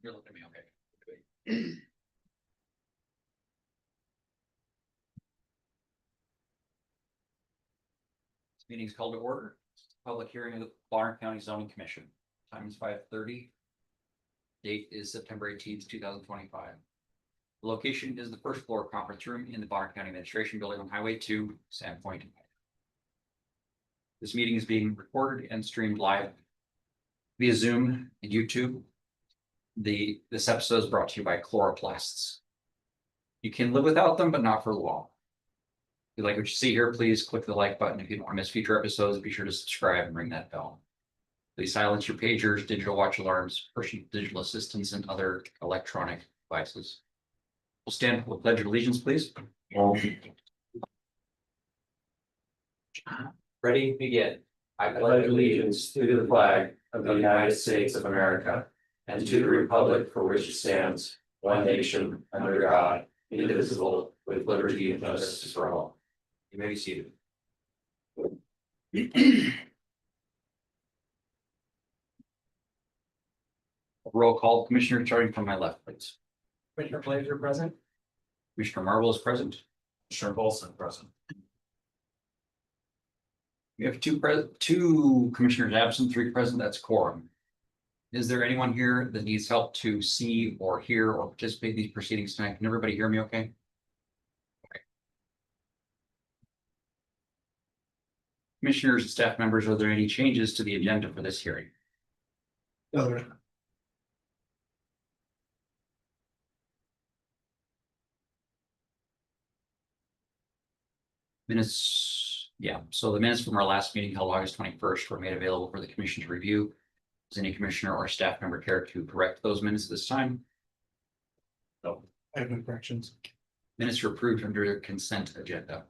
You're looking at me, okay. This meeting is called to order. Public hearing of the Bonner County Zoning Commission. Time is 5:30. Date is September 18th, 2025. The location is the first floor conference room in the Bonner County Administration Building on Highway 2, Sandpoint. This meeting is being recorded and streamed live via Zoom and YouTube. This episode is brought to you by chloroplasts. You can live without them, but not for long. If you like what you see here, please click the like button. If you don't want to miss future episodes, be sure to subscribe and ring that bell. Please silence your pagers, digital watch alarms, personal digital assistants, and other electronic devices. We'll stand for the Pledge of Allegiance, please. Ready, begin. I pledge allegiance to the flag of the United States of America and to the republic for which it stands, one nation, under God, indivisible, with liberty and justice for all. You may be seated. Roll call. Commissioner starting from my left, please. Commissioner Blazer present. Commissioner Marble is present. Commissioner Bolson present. We have two commissioners absent, 3 present. That's quorum. Is there anyone here that needs help to see or hear or participate in these proceedings tonight? Can everybody hear me okay? Okay. Commissioners and staff members, are there any changes to the agenda for this hearing? No. Minutes, yeah. So the minutes from our last meeting held August 21st were made available for the commission to review. Does any commissioner or staff member care to correct those minutes at this time? No. I have no corrections. Minutes are approved under the consent agenda.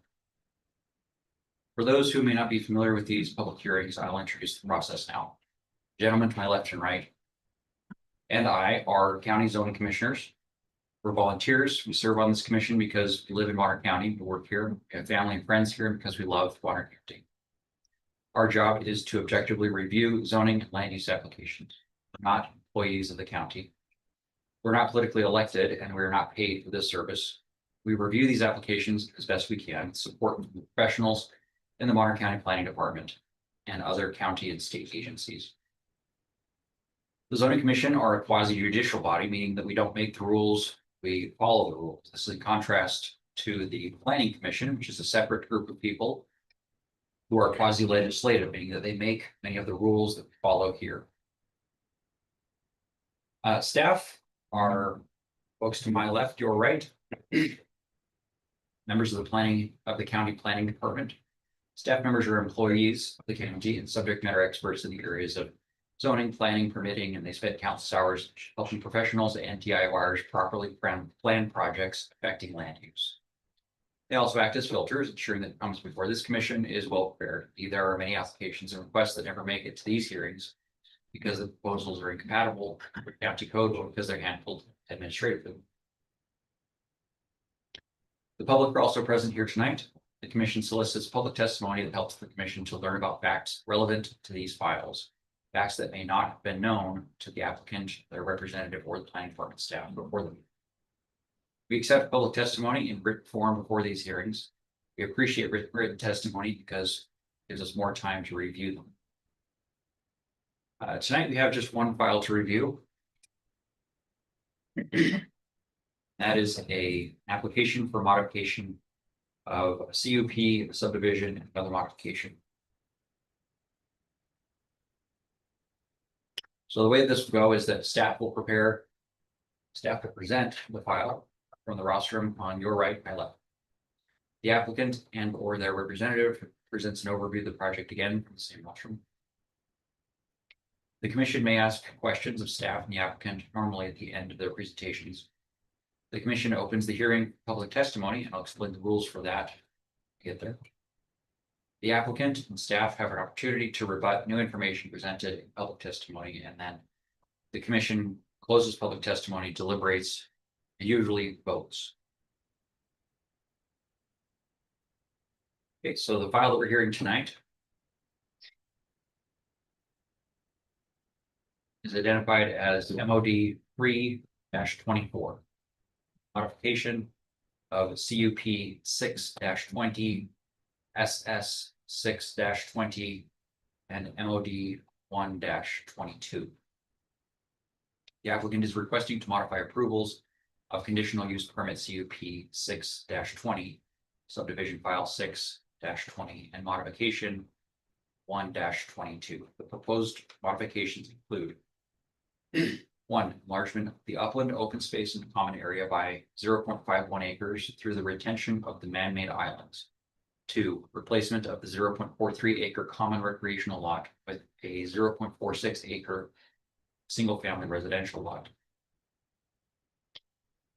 For those who may not be familiar with these public hearings, I'll introduce the process now. Gentlemen to my left and right and I are county zoning commissioners. We're volunteers. We serve on this commission because we live in Bonner County. We work here. We have family and friends here because we love Bonner County. Our job is to objectively review zoning and land use applications. We're not employees of the county. We're not politically elected and we're not paid for this service. We review these applications as best we can, support professionals in the Bonner County Planning Department and other county and state agencies. The Zoning Commission are a quasi-judicial body, meaning that we don't make the rules, we follow the rules. This is in contrast to the Planning Commission, which is a separate group of people who are quasi-legislative, meaning that they make many of the rules that we follow here. Staff are folks to my left, your right. Members of the county planning department. Staff members are employees of the county and subject matter experts in the areas of zoning, planning, permitting, and they spend countless hours helping professionals and DIYers properly plan projects affecting land use. They also act as filters, ensuring that what comes before this commission is well prepared. There are many applications and requests that never make it to these hearings because the proposals are incompatible with county code or because they're handled administratively. The public are also present here tonight. The commission solicits public testimony that helps the commission to learn about facts relevant to these files. Facts that may not have been known to the applicant, their representative, or the planning department staff before them. We accept public testimony in written form before these hearings. We appreciate written testimony because it gives us more time to review them. Tonight we have just one file to review. That is an application for modification of a CUP subdivision and another modification. So the way this will go is that staff will present the file from the rostrum on your right, my left. The applicant and or their representative presents an overview of the project again from the same rostrum. The commission may ask questions of staff and the applicant normally at the end of their presentations. The commission opens the hearing public testimony, and I'll explain the rules for that to get there. The applicant and staff have an opportunity to rebut new information presented in public testimony, and then the commission closes public testimony, deliberates, and usually votes. Okay, so the file that we're hearing tonight is identified as MOD 3-24. Modification of CUP 6-20, SS 6-20, and MOD 1-22. The applicant is requesting to modify approvals of conditional use permit CUP 6-20, subdivision file 6-20, and modification 1-22. The proposed modifications include 1. Enlargement of the upland open space and common area by 0.51 acres through the retention of the man-made islands. 2. Replacement of the 0.43 acre common recreational lot with a 0.46 acre single-family residential lot.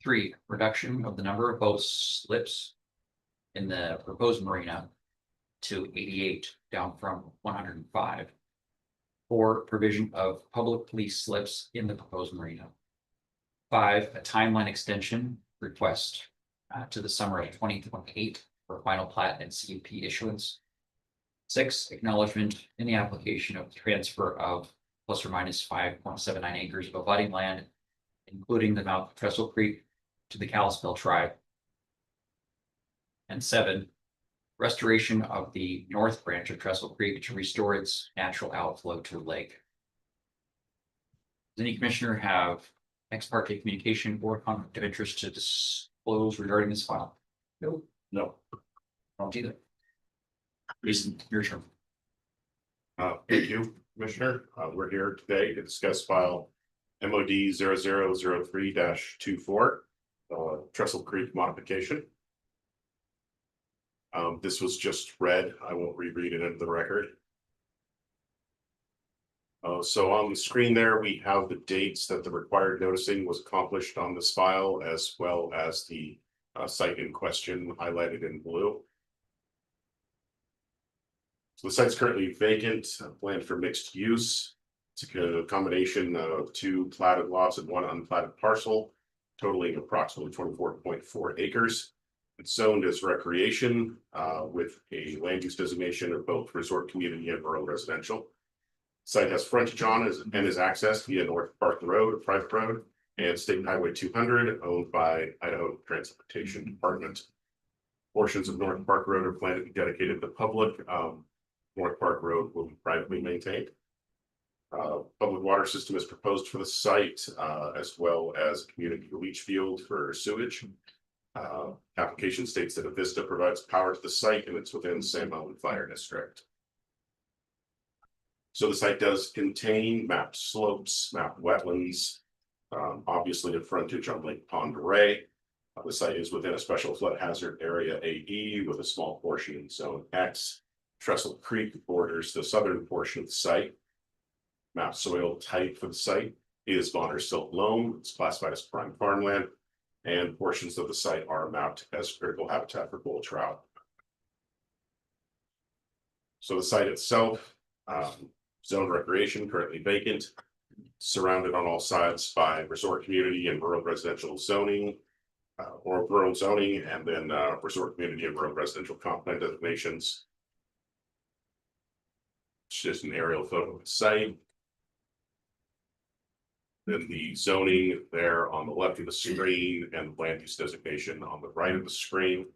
3. Reduction of the number of boat slips in the proposed marina to 88, down from 105. 4. Provision of public police slips in the proposed marina. 5. A timeline extension request to the summer of 2028 for final plat and CUP issuance. 6. Acknowledgement in the application of transfer of plus or minus 5.79 acres of abutting land, including the mouth of Trestle Creek, to the Kalispel tribe. And 7. Restoration of the north branch of Trestle Creek to restore its natural outflow to the lake. Does any commissioner have ex parte communication or conflict of interest to disclose regarding this file? No. No. Don't either. Jason, your turn. Thank you, Commissioner. We're here today to discuss file MOD 0003-24, Trestle Creek modification. This was just read. I won't reread it into the record. So on the screen there, we have the dates that the required noticing was accomplished on this file, as well as the site in question highlighted in blue. So the site's currently vacant, planned for mixed use. It's a combination of 2 platted lots and 1 unplatted parcel, totaling approximately 24.4 acres. It's zoned as recreation with a land use designation of both resort community and rural residential. Site has frontage on and is accessed via North Park Road, a private road, and State Highway 200, owned by Idaho Transportation Department. Portions of North Park Road are planned to be dedicated to the public. North Park Road will be privately maintained. Public water system is proposed for the site, as well as a community leach field for sewage. Application states that Avista provides power to the site and it's within San Mountain Fire District. So the site does contain mapped slopes, mapped wetlands, obviously a frontage on Lake Pond Array. The site is within a special flood hazard area AE with a small portion in zone X. Trestle Creek borders the southern portion of the site. Mapped soil type for the site is Bonner Silt Loam. It's classified as prime farmland, and portions of the site are mapped as critical habitat for bull trout. So the site itself, zone recreation, currently vacant, surrounded on all sides by resort community and rural residential zoning, or rural zoning, and then resort community and rural residential comp plan designations. It's just an aerial photo of the site. Then the zoning there on the left of the screen and the land use designation on the right of the screen.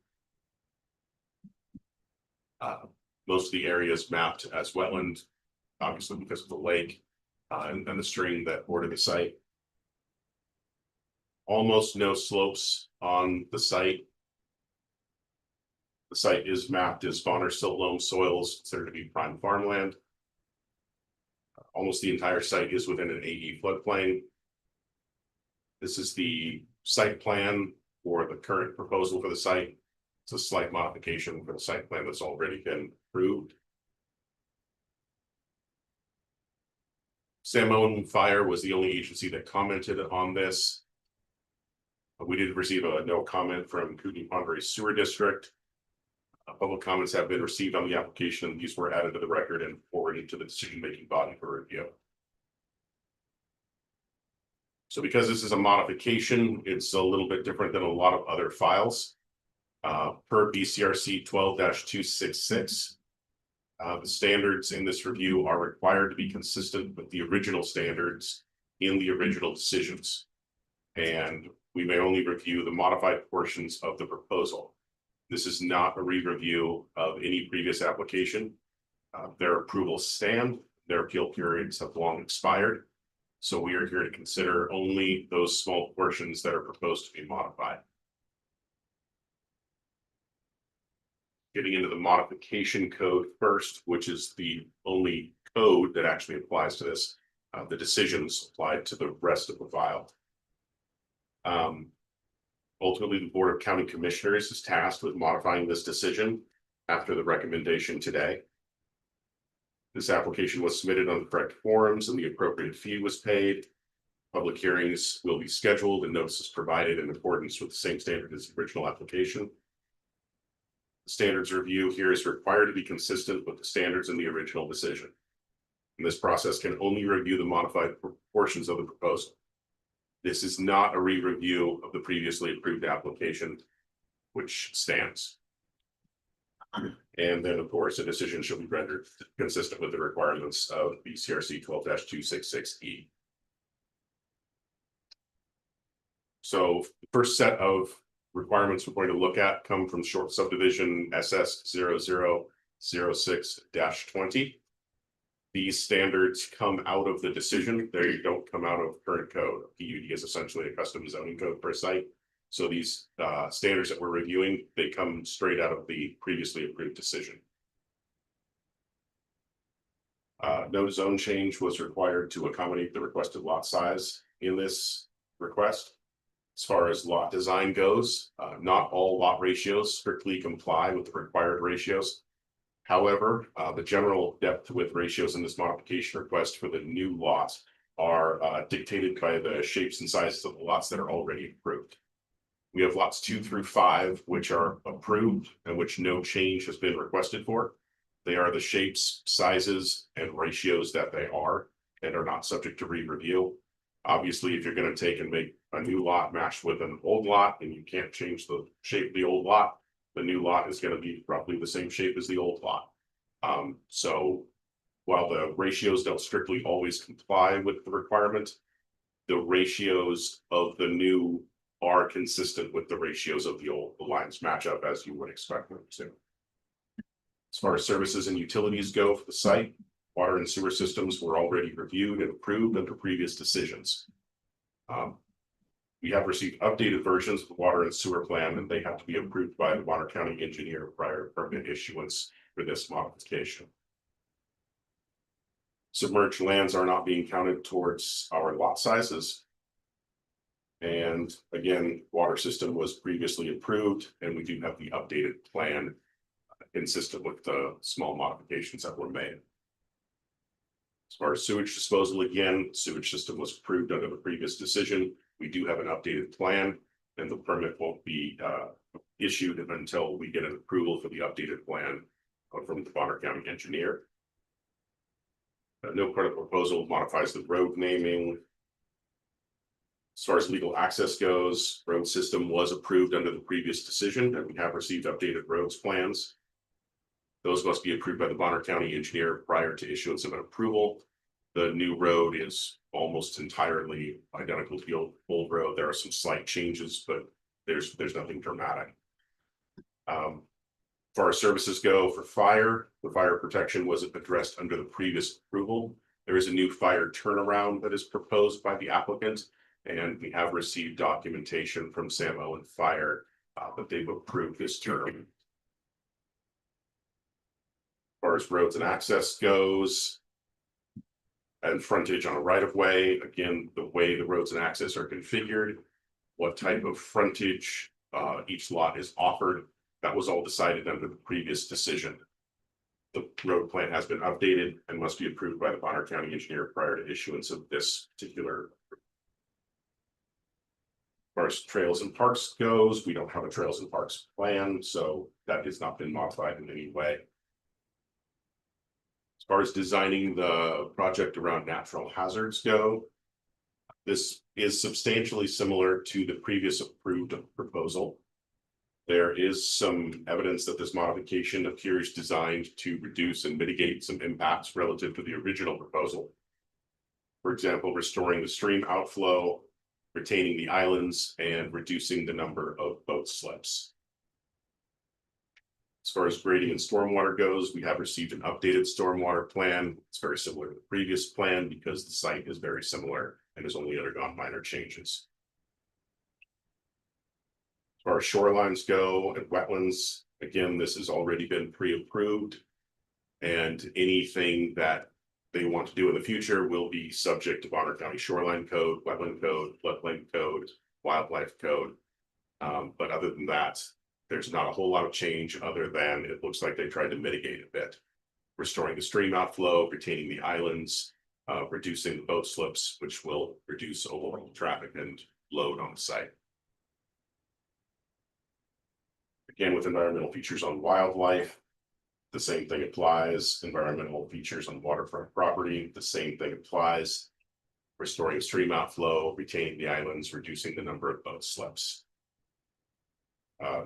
Most of the area is mapped as wetland, obviously because of the lake and the stream that border the site. Almost no slopes on the site. The site is mapped as Bonner Silt Loam soils, considered to be prime farmland. Almost the entire site is within an AE floodplain. This is the site plan for the current proposal for the site. It's a slight modification for the site plan that's already been approved. San Mountain Fire was the only agency that commented on this. We did receive a no comment from Kootenai Pond Array Sewer District. Public comments have been received on the application. These were added to the record and forwarded to the decision-making body for review. So because this is a modification, it's a little bit different than a lot of other files. Per BCRC 12-266, the standards in this review are required to be consistent with the original standards in the original decisions. and we may only review the modified portions of the proposal. This is not a re-review of any previous application. Their approvals stand, their appeal periods have long expired. So we are here to consider only those small portions that are proposed to be modified. Getting into the modification code first, which is the only code that actually applies to this. The decisions applied to the rest of the file. Ultimately, the Board of County Commissioners is tasked with modifying this decision after the recommendation today. This application was submitted on the correct forms and the appropriate fee was paid. Public hearings will be scheduled and notices provided in accordance with the same standard as the original application. The standards review here is required to be consistent with the standards in the original decision. And this process can only review the modified portions of the proposal. This is not a re-review of the previously approved application, which stands. And then, of course, a decision shall be rendered consistent with the requirements of BCRC 12-266E. So the first set of requirements we're going to look at come from short subdivision SS 0006-20. These standards come out of the decision. They don't come out of current code. PUD is essentially a custom zoning code per site. So these standards that we're reviewing, they come straight out of the previously approved decision. No zone change was required to accommodate the requested lot size in this request. As far as lot design goes, not all lot ratios strictly comply with the required ratios. However, the general depth width ratios in this modification request for the new lots are dictated by the shapes and sizes of the lots that are already approved. We have lots 2 through 5, which are approved and which no change has been requested for. They are the shapes, sizes, and ratios that they are and are not subject to re-review. Obviously, if you're going to take and make a new lot match with an old lot and you can't change the shape of the old lot, the new lot is going to be roughly the same shape as the old lot. So while the ratios don't strictly always comply with the requirement, the ratios of the new are consistent with the ratios of the old. The lines match up as you would expect them to. As far as services and utilities go for the site, water and sewer systems were already reviewed and approved under previous decisions. We have received updated versions of the water and sewer plan, and they have to be approved by the Bonner County engineer prior to permit issuance for this modification. Submerged lands are not being counted towards our lot sizes. And again, water system was previously approved, and we do have the updated plan consistent with the small modifications that were made. As far as sewage disposal, again, sewage system was approved under the previous decision. We do have an updated plan, and the permit won't be issued until we get an approval for the updated plan from the Bonner County engineer. No credit proposal modifies the road naming. As far as legal access goes, road system was approved under the previous decision, and we have received updated roads plans. Those must be approved by the Bonner County engineer prior to issuance of an approval. The new road is almost entirely identical to the old road. There are some slight changes, but there's nothing dramatic. As far as services go for fire, the fire protection was addressed under the previous approval. There is a new fire turnaround that is proposed by the applicant, and we have received documentation from Sam Owen Fire that they've approved this turnaround. As far as roads and access goes, and frontage on a right of way, again, the way the roads and access are configured, what type of frontage each lot is offered, that was all decided under the previous decision. The road plan has been updated and must be approved by the Bonner County engineer prior to issuance of this particular. As far as trails and parks goes, we don't have a trails and parks plan, so that has not been modified in any way. As far as designing the project around natural hazards go, this is substantially similar to the previous approved proposal. There is some evidence that this modification appears designed to reduce and mitigate some impacts relative to the original proposal. For example, restoring the stream outflow, retaining the islands and reducing the number of boat slips. As far as grading and stormwater goes, we have received an updated stormwater plan. It's very similar to the previous plan because the site is very similar and has only undergone minor changes. As far as shorelines go and wetlands, again, this has already been pre-approved. And anything that they want to do in the future will be subject to Bonner County Shoreline Code, Wetland Code, Floodplain Code, Wildlife Code. But other than that, there's not a whole lot of change other than it looks like they tried to mitigate a bit. Restoring the stream outflow, retaining the islands, reducing the boat slips, which will reduce overall traffic and load on the site. Again, with environmental features on wildlife, the same thing applies. Environmental features on waterfront property, the same thing applies. Restoring stream outflow, retaining the islands, reducing the number of boat slips.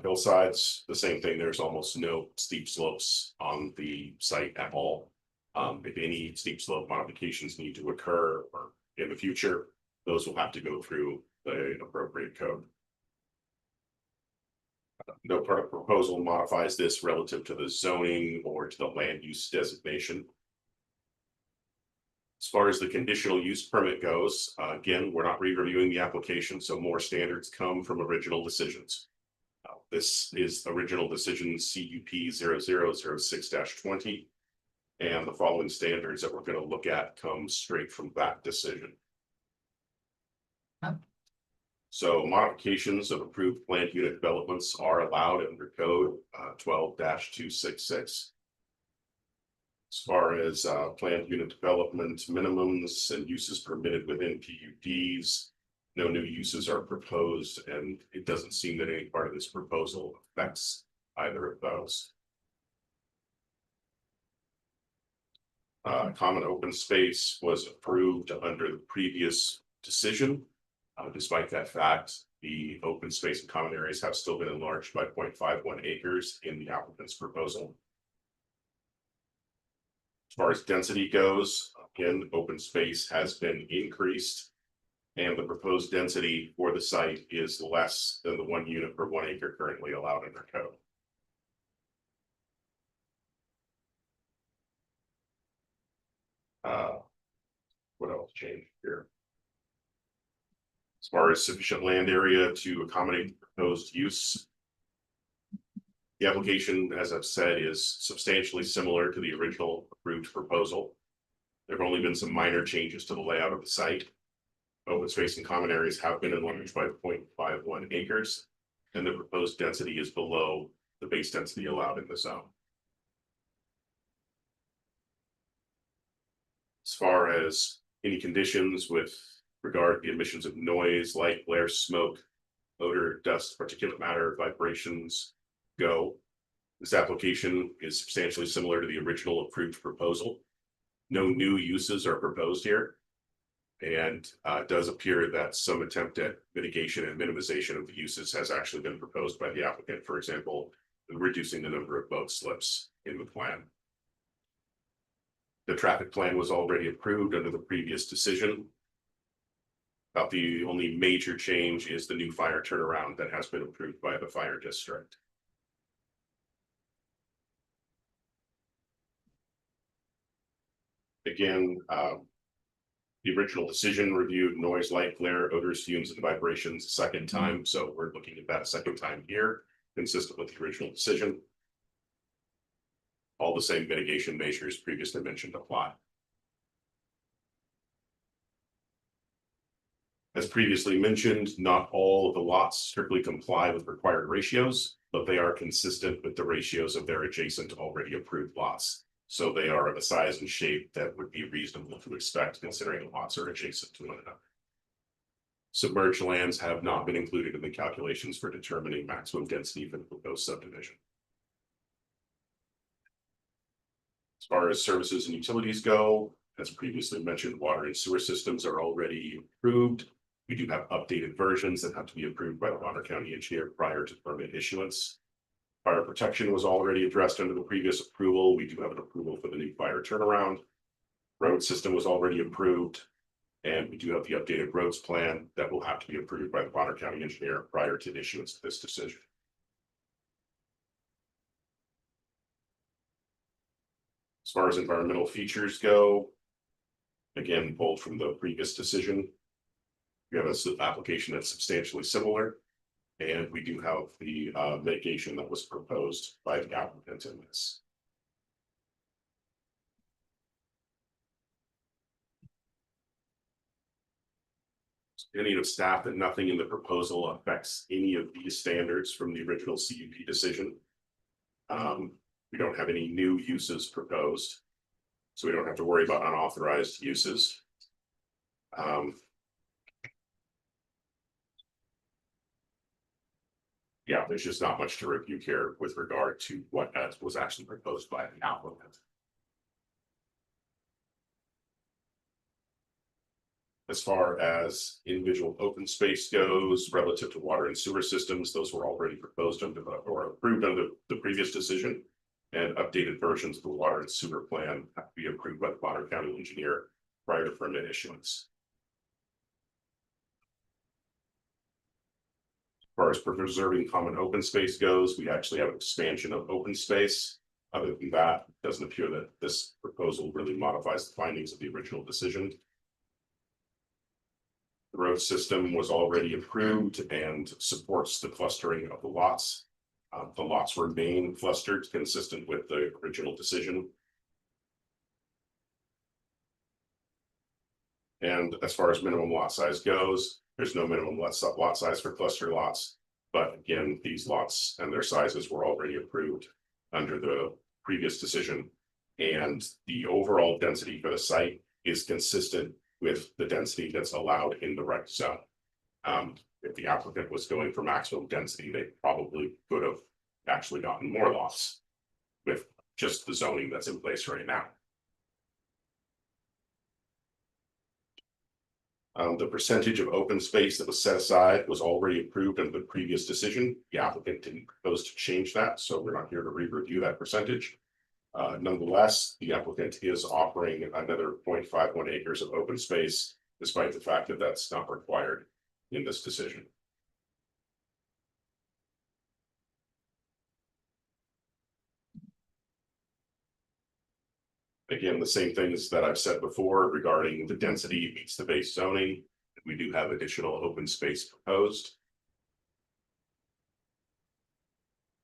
Hillsides, the same thing. There's almost no steep slopes on the site at all. If any steep slope modifications need to occur or in the future, those will have to go through the appropriate code. No part of proposal modifies this relative to the zoning or to the land use designation. As far as the conditional use permit goes, again, we're not re-reviewing the application, so more standards come from original decisions. This is original decision CUP 0006-20, and the following standards that we're going to look at come straight from that decision. So modifications of approved planned unit developments are allowed under code 12-266. As far as planned unit development minimums and uses permitted within PUDs, no new uses are proposed, and it doesn't seem that any part of this proposal affects either of those. Common open space was approved under the previous decision. Despite that fact, the open space and common areas have still been enlarged by 0.51 acres in the applicant's proposal. As far as density goes, again, open space has been increased, and the proposed density for the site is less than the 1 unit per 1 acre currently allowed under code. What else changed here? As far as sufficient land area to accommodate the proposed use, the application, as I've said, is substantially similar to the original approved proposal. There have only been some minor changes to the layout of the site. Open space and common areas have been enlarged by 0.51 acres, and the proposed density is below the base density allowed in the zone. As far as any conditions with regard to the emissions of noise, light, glare, smoke, odor, dust, particulate matter, vibrations go, this application is substantially similar to the original approved proposal. No new uses are proposed here. And it does appear that some attempt at mitigation and minimization of the uses has actually been proposed by the applicant, for example, reducing the number of boat slips in the plan. The traffic plan was already approved under the previous decision. About the only major change is the new fire turnaround that has been approved by the fire district. Again, the original decision reviewed noise, light, glare, odors, fumes, and vibrations a second time. So we're looking at that a second time here, consistent with the original decision. All the same mitigation measures previously mentioned apply. As previously mentioned, not all of the lots strictly comply with required ratios, but they are consistent with the ratios of their adjacent already approved lots. So they are of a size and shape that would be reasonable to expect considering the lots are adjacent to one another. Submerged lands have not been included in the calculations for determining maximum density for the proposed subdivision. As far as services and utilities go, as previously mentioned, water and sewer systems are already approved. We do have updated versions that have to be approved by the Bonner County engineer prior to permit issuance. Fire protection was already addressed under the previous approval. We do have an approval for the new fire turnaround. Road system was already approved. And we do have the updated roads plan that will have to be approved by the Bonner County engineer prior to the issuance of this decision. As far as environmental features go, again, pulled from the previous decision, we have an application that's substantially similar. And we do have the mitigation that was proposed by the applicant in this. Any of staff that nothing in the proposal affects any of these standards from the original CUP decision. We don't have any new uses proposed, so we don't have to worry about unauthorized uses. Yeah, there's just not much to review here with regard to what was actually proposed by the applicant. As far as individual open space goes relative to water and sewer systems, those were already proposed under or approved under the previous decision. And updated versions of the water and sewer plan have to be approved by the Bonner County engineer prior to permit issuance. As far as preserving common open space goes, we actually have an expansion of open space. Other than that, it doesn't appear that this proposal really modifies the findings of the original decision. The road system was already approved and supports the clustering of the lots. The lots remain clustered consistent with the original decision. And as far as minimum lot size goes, there's no minimum lot size for cluster lots. But again, these lots and their sizes were already approved under the previous decision. And the overall density for the site is consistent with the density that's allowed in the rec zone. If the applicant was going for maximum density, they probably could have actually gotten more lots with just the zoning that's in place right now. The percentage of open space that was set aside was already approved under the previous decision. The applicant didn't propose to change that, so we're not here to re-review that percentage. Nonetheless, the applicant is offering another 0.51 acres of open space, despite the fact that that's not required in this decision. Again, the same things that I've said before regarding the density meets the base zoning. We do have additional open space proposed.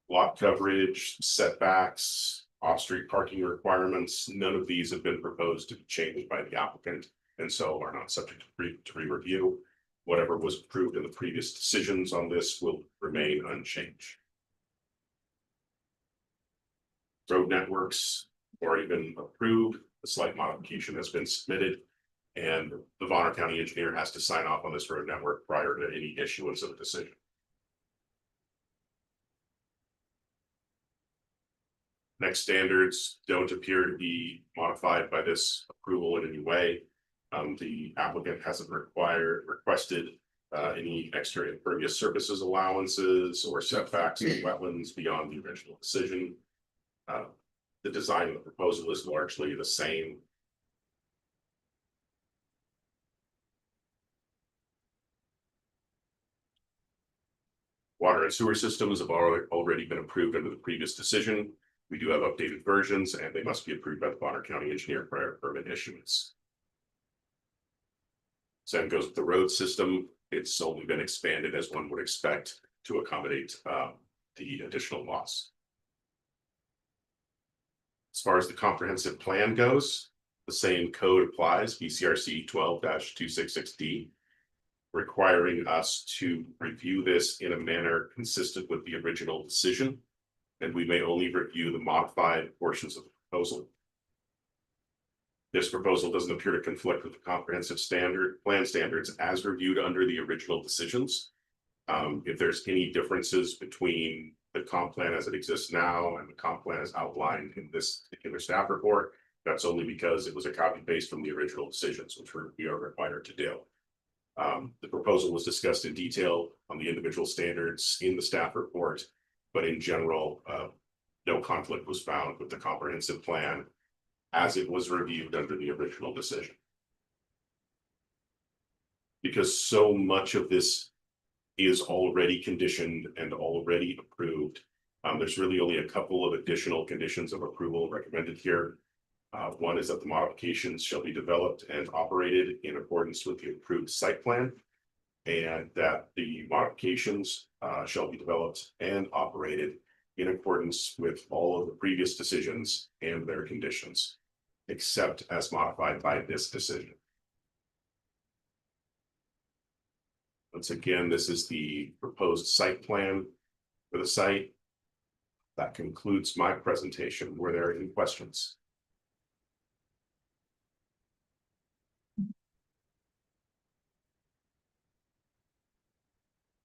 Lot coverage, setbacks, off-street parking requirements, none of these have been proposed to be changed by the applicant and so are not subject to re-review. Whatever was approved in the previous decisions on this will remain unchanged. Road networks already been approved, a slight modification has been submitted, and the Bonner County engineer has to sign off on this road network prior to any issuance of a decision. Next standards don't appear to be modified by this approval in any way. The applicant hasn't requested any extra impervious surfaces allowances or setbacks in wetlands beyond the original decision. The design of the proposal is largely the same. Water and sewer systems have already been approved under the previous decision. We do have updated versions and they must be approved by the Bonner County engineer prior to permit issuance. Same goes with the road system. It's only been expanded as one would expect to accommodate the additional lots. As far as the comprehensive plan goes, the same code applies, BCRC 12-266D, requiring us to review this in a manner consistent with the original decision, and we may only review the modified portions of the proposal. This proposal doesn't appear to conflict with the comprehensive plan standards as reviewed under the original decisions. If there's any differences between the comp plan as it exists now and the comp plan as outlined in this particular staff report, that's only because it was a copy paste from the original decisions, which we are required to do. The proposal was discussed in detail on the individual standards in the staff report, but in general, no conflict was found with the comprehensive plan as it was reviewed under the original decision. because so much of this is already conditioned and already approved. There's really only a couple of additional conditions of approval recommended here. One is that the modifications shall be developed and operated in accordance with the approved site plan. And that the modifications shall be developed and operated in accordance with all of the previous decisions and their conditions, except as modified by this decision. Once again, this is the proposed site plan for the site. That concludes my presentation. Were there any questions?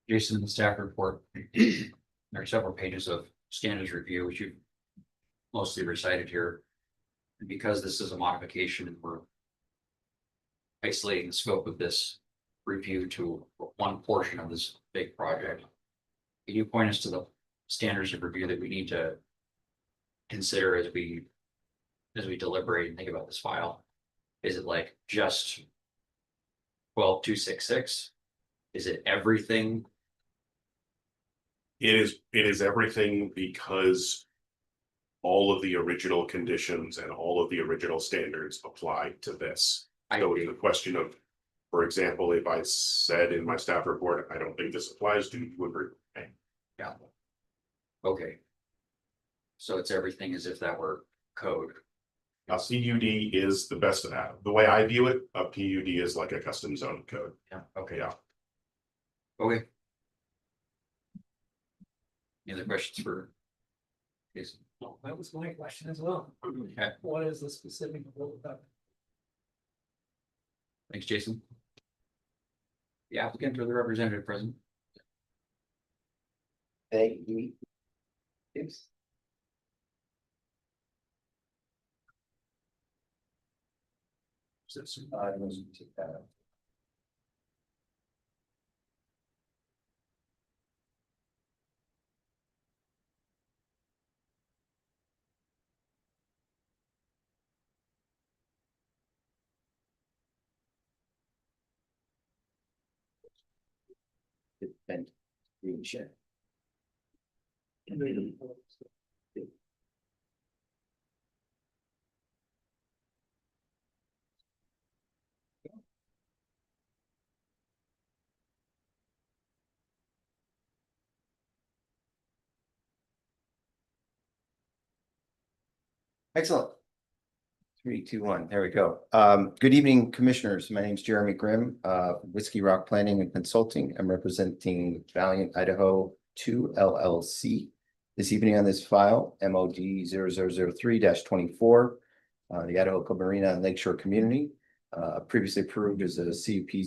Jason, the staff report, there are several pages of standards review, which you've mostly recited here. And because this is a modification and we're isolating the scope of this review to one portion of this big project, can you point us to the standards of review that we need to consider as we deliberate and think about this file? Is it like just 12266? Is it everything? It is everything, because all of the original conditions and all of the original standards apply to this. So it's a question of, for example, if I said in my staff report, I don't think this applies, do you agree? Yeah. Okay. So it's everything as if that were code. A CUD is the best of that. The way I view it, a PUD is like a custom zone code. Yeah. Okay. Yeah. Okay. Any other questions for Jason? No, that was my question as well. Okay. What is the specific role of that? Thanks, Jason. The applicant or the representative present? Thank you. Yes. I wasn't take that out. It's been green shed. Excellent. 3, 2, 1, there we go. Good evening, commissioners. My name is Jeremy Grimm, Whiskey Rock Planning and Consulting. I'm representing Valiant Idaho 2 LLC. This evening on this file, MOD 0003-24, the Idaho Marina and Lakeshore Community, previously approved as a CUP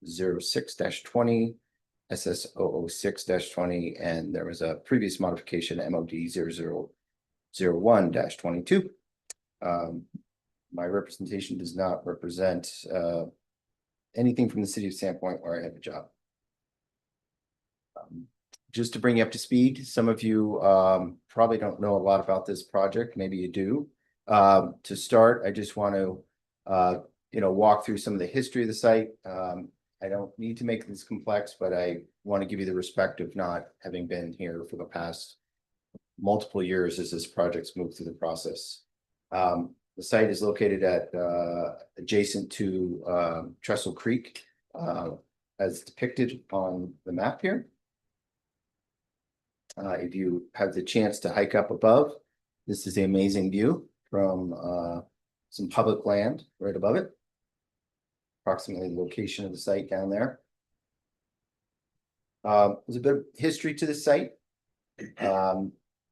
0006-20, SS006-20, and there was a previous modification, MOD 0001-22. My representation does not represent anything from the city of Sandpoint where I have a job. Just to bring you up to speed, some of you probably don't know a lot about this project, maybe you do. To start, I just want to walk through some of the history of the site. I don't need to make this complex, but I want to give you the respect of not having been here for the past multiple years as this project's moved through the process. The site is located at adjacent to Trestle Creek, as depicted on the map here. If you have the chance to hike up above, this is the amazing view from some public land right above it. Approximately the location of the site down there. There's a bit of history to the site.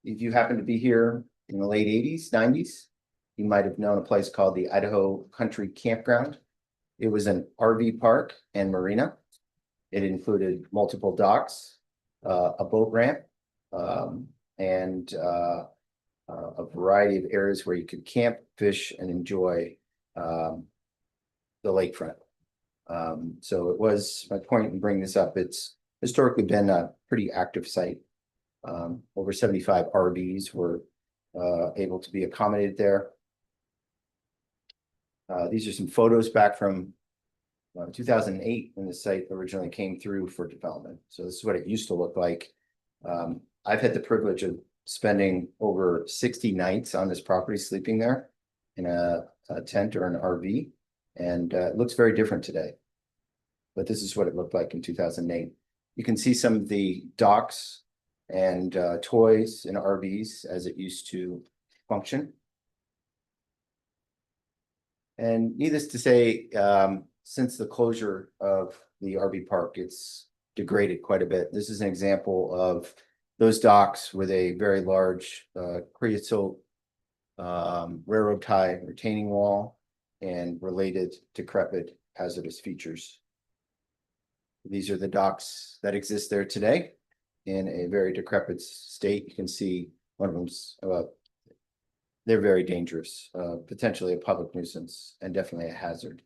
If you happen to be here in the late 80s, 90s, you might have known a place called the Idaho Country Campground. It was an RV park and marina. It included multiple docks, a boat ramp, and a variety of areas where you could camp, fish, and enjoy the lakefront. So it was my point in bringing this up. It's historically been a pretty active site. Over 75 RVs were able to be accommodated there. These are some photos back from 2008 when the site originally came through for development. So this is what it used to look like. I've had the privilege of spending over 60 nights on this property, sleeping there in a tent or an RV, and it looks very different today. But this is what it looked like in 2008. You can see some of the docks and toys and RVs as it used to function. And needless to say, since the closure of the RV park, it's degraded quite a bit. This is an example of those docks with a very large creosote railroad tie retaining wall and related decrepit hazardous features. These are the docks that exist there today in a very decrepit state. You can see one of them's they're very dangerous, potentially a public nuisance and definitely a hazard.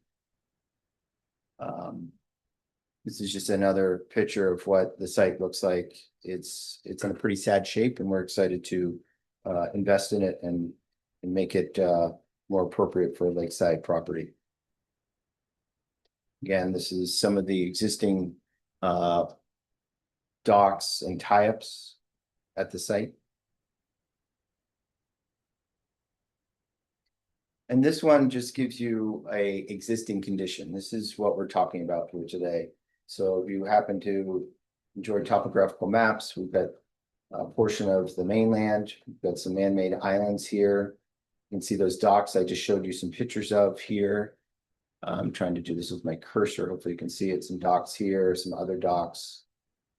This is just another picture of what the site looks like. It's in a pretty sad shape, and we're excited to invest in it and make it more appropriate for lakeside property. Again, this is some of the existing docks and tie-ups at the site. And this one just gives you a existing condition. This is what we're talking about here today. So if you happen to enjoy topographical maps, we've got a portion of the mainland. We've got some man-made islands here. You can see those docks I just showed you some pictures of here. I'm trying to do this with my cursor. Hopefully you can see it. Some docks here, some other docks.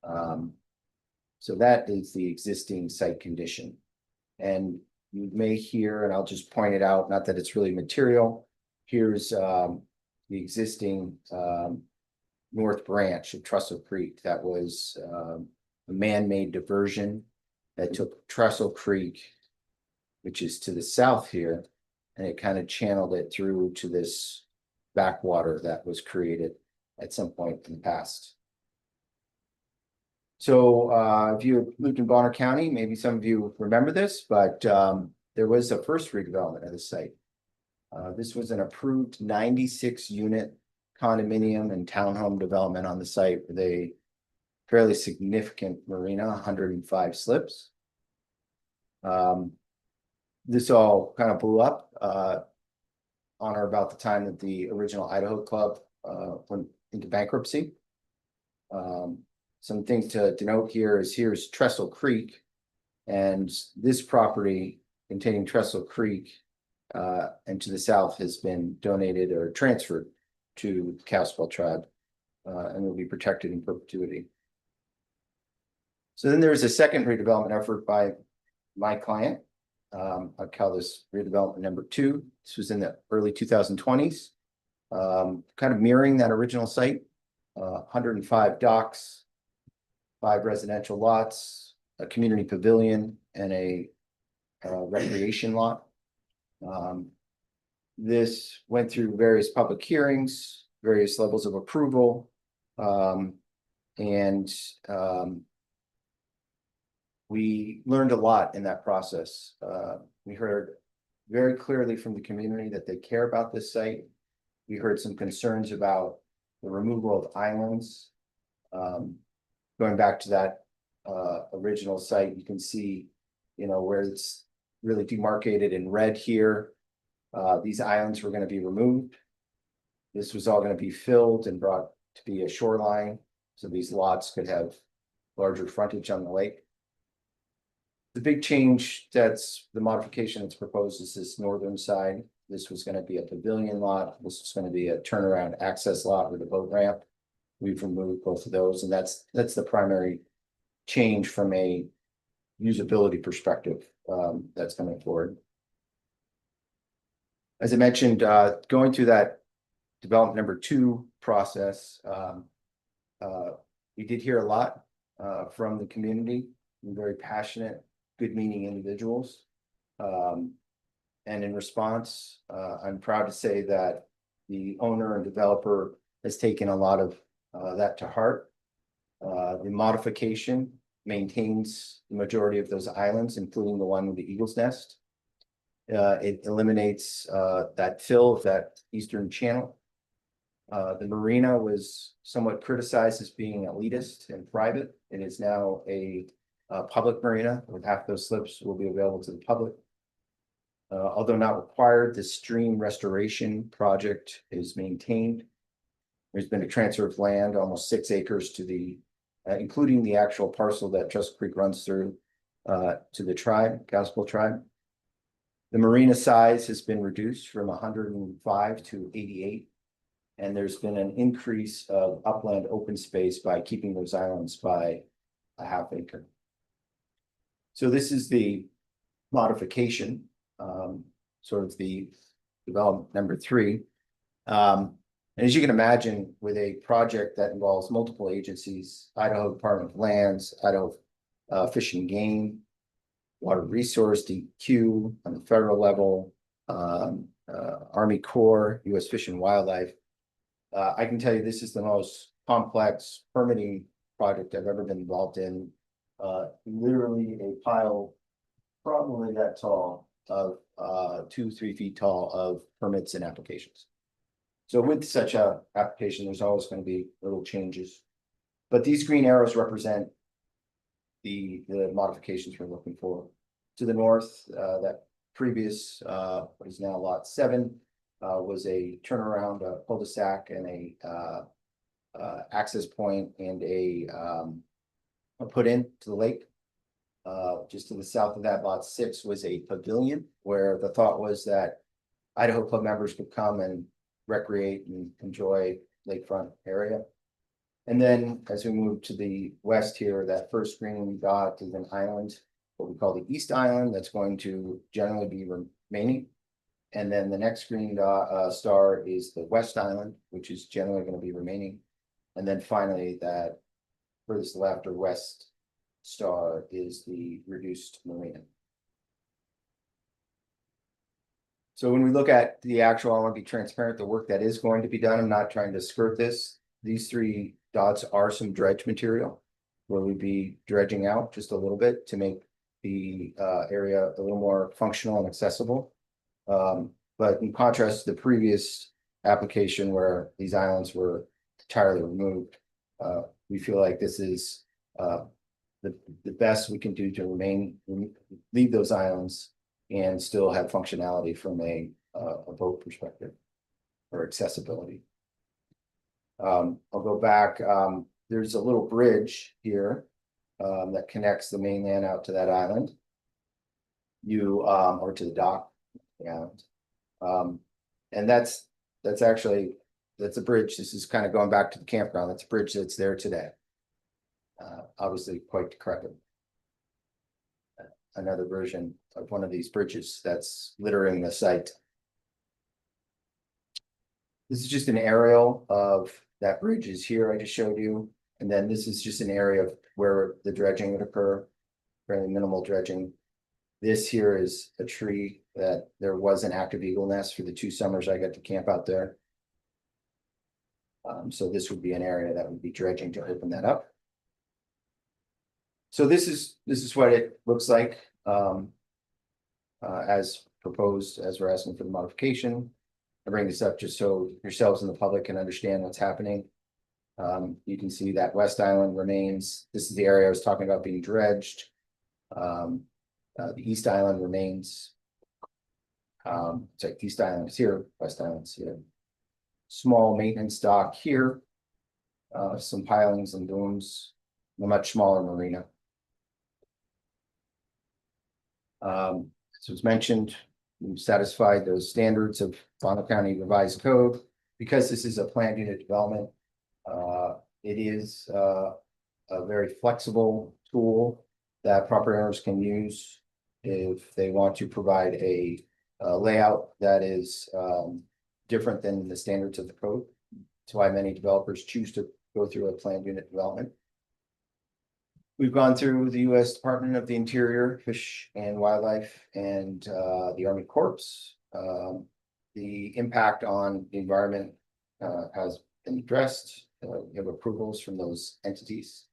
So that is the existing site condition. And you may hear, and I'll just point it out, not that it's really material. Here's the existing north branch of Trestle Creek. That was a man-made diversion that took Trestle Creek, which is to the south here, and it kind of channeled it through to this backwater that was created at some point in the past. So if you lived in Bonner County, maybe some of you remember this, but there was a first redevelopment of the site. This was an approved 96 unit condominium and townhome development on the site with a fairly significant marina, 105 slips. This all kind of blew up on or about the time that the original Idaho Club went into bankruptcy. Some things to denote here is here's Trestle Creek, and this property containing Trestle Creek and to the south has been donated or transferred to the Caswell tribe and will be protected in perpetuity. So then there was a second redevelopment effort by my client. I'll call this redevelopment number 2. This was in the early 2020s, kind of mirroring that original site. 105 docks, 5 residential lots, a community pavilion, and a recreation lot. This went through various public hearings, various levels of approval, and we learned a lot in that process. We heard very clearly from the community that they care about this site. We heard some concerns about the removal of islands. Going back to that original site, you can see, where it's really demarcated in red here. These islands were going to be removed. This was all going to be filled and brought to be a shoreline, so these lots could have larger frontage on the lake. The big change that's the modification that's proposed is this northern side. This was going to be a pavilion lot. This was going to be a turnaround access lot with a boat ramp. We've removed both of those, and that's the primary change from a usability perspective that's coming forward. As I mentioned, going through that development number 2 process, we did hear a lot from the community, very passionate, good-meaning individuals. And in response, I'm proud to say that the owner and developer has taken a lot of that to heart. The modification maintains the majority of those islands, including the one with the Eagle's Nest. It eliminates that fill of that eastern channel. The marina was somewhat criticized as being elitist and private. It is now a public marina, with half those slips will be available to the public. Although not required, the stream restoration project is maintained. There's been a transfer of land, almost 6 acres to the, including the actual parcel that Trust Creek runs through, to the tribe, Gospel tribe. The marina size has been reduced from 105 to 88. And there's been an increase of upland open space by keeping those islands by a half acre. So this is the modification, sort of the development number 3. And as you can imagine, with a project that involves multiple agencies, Idaho Department of Lands, Idaho Fish and Game, Water Resource, DEQ on the federal level, Army Corps, U.S. Fish and Wildlife. I can tell you this is the most complex permitting project I've ever been involved in. Literally a pile probably that tall of 2-3 feet tall of permits and applications. So with such a application, there's always going to be little changes. But these green arrows represent the modifications we're looking for. To the north, that previous what is now lot 7 was a turnaround, a cul-de-sac, and a access point, and a put in to the lake. Just to the south of that, lot 6 was a pavilion, where the thought was that Idaho Club members could come and recreate and enjoy lakefront area. And then as we move to the west here, that first green dot is an island, what we call the East Island, that's going to generally be remaining. And then the next green dot, star is the West Island, which is generally going to be remaining. And then finally, that furthest left or west star is the reduced marina. So when we look at the actual, I want to be transparent, the work that is going to be done, I'm not trying to skirt this. These 3 dots are some dredge material where we'd be dredging out just a little bit to make the area a little more functional and accessible. But in contrast to the previous application where these islands were entirely removed, we feel like this is the best we can do to leave those islands and still have functionality from a boat perspective or accessibility. I'll go back. There's a little bridge here that connects the mainland out to that island. Or to the dock. Yeah. And that's a bridge. This is kind of going back to the campground. That's a bridge that's there today. Obviously quite decrepit. Another version of one of these bridges that's littering the site. This is just an aerial of that bridge is here I just showed you. And then this is just an area of where the dredging would occur, fairly minimal dredging. This here is a tree that there was an active eagle nest for the 2 summers I got to camp out there. So this would be an area that would be dredging to open that up. So this is what it looks like as proposed, as we're asking for the modification. I bring this up just so yourselves and the public can understand what's happening. You can see that West Island remains. This is the area I was talking about being dredged. The East Island remains. East Island is here, West Island's here. Small maintenance dock here. Some pilings and booms, a much smaller marina. As was mentioned, we've satisfied those standards of Bonner County Revised Code. Because this is a planned unit development, it is a very flexible tool that property owners can use if they want to provide a layout that is different than the standards of the code. That's why many developers choose to go through a planned unit development. We've gone through the U.S. Department of the Interior, Fish and Wildlife, and the Army Corps. The impact on the environment has been addressed. We have approvals from those entities.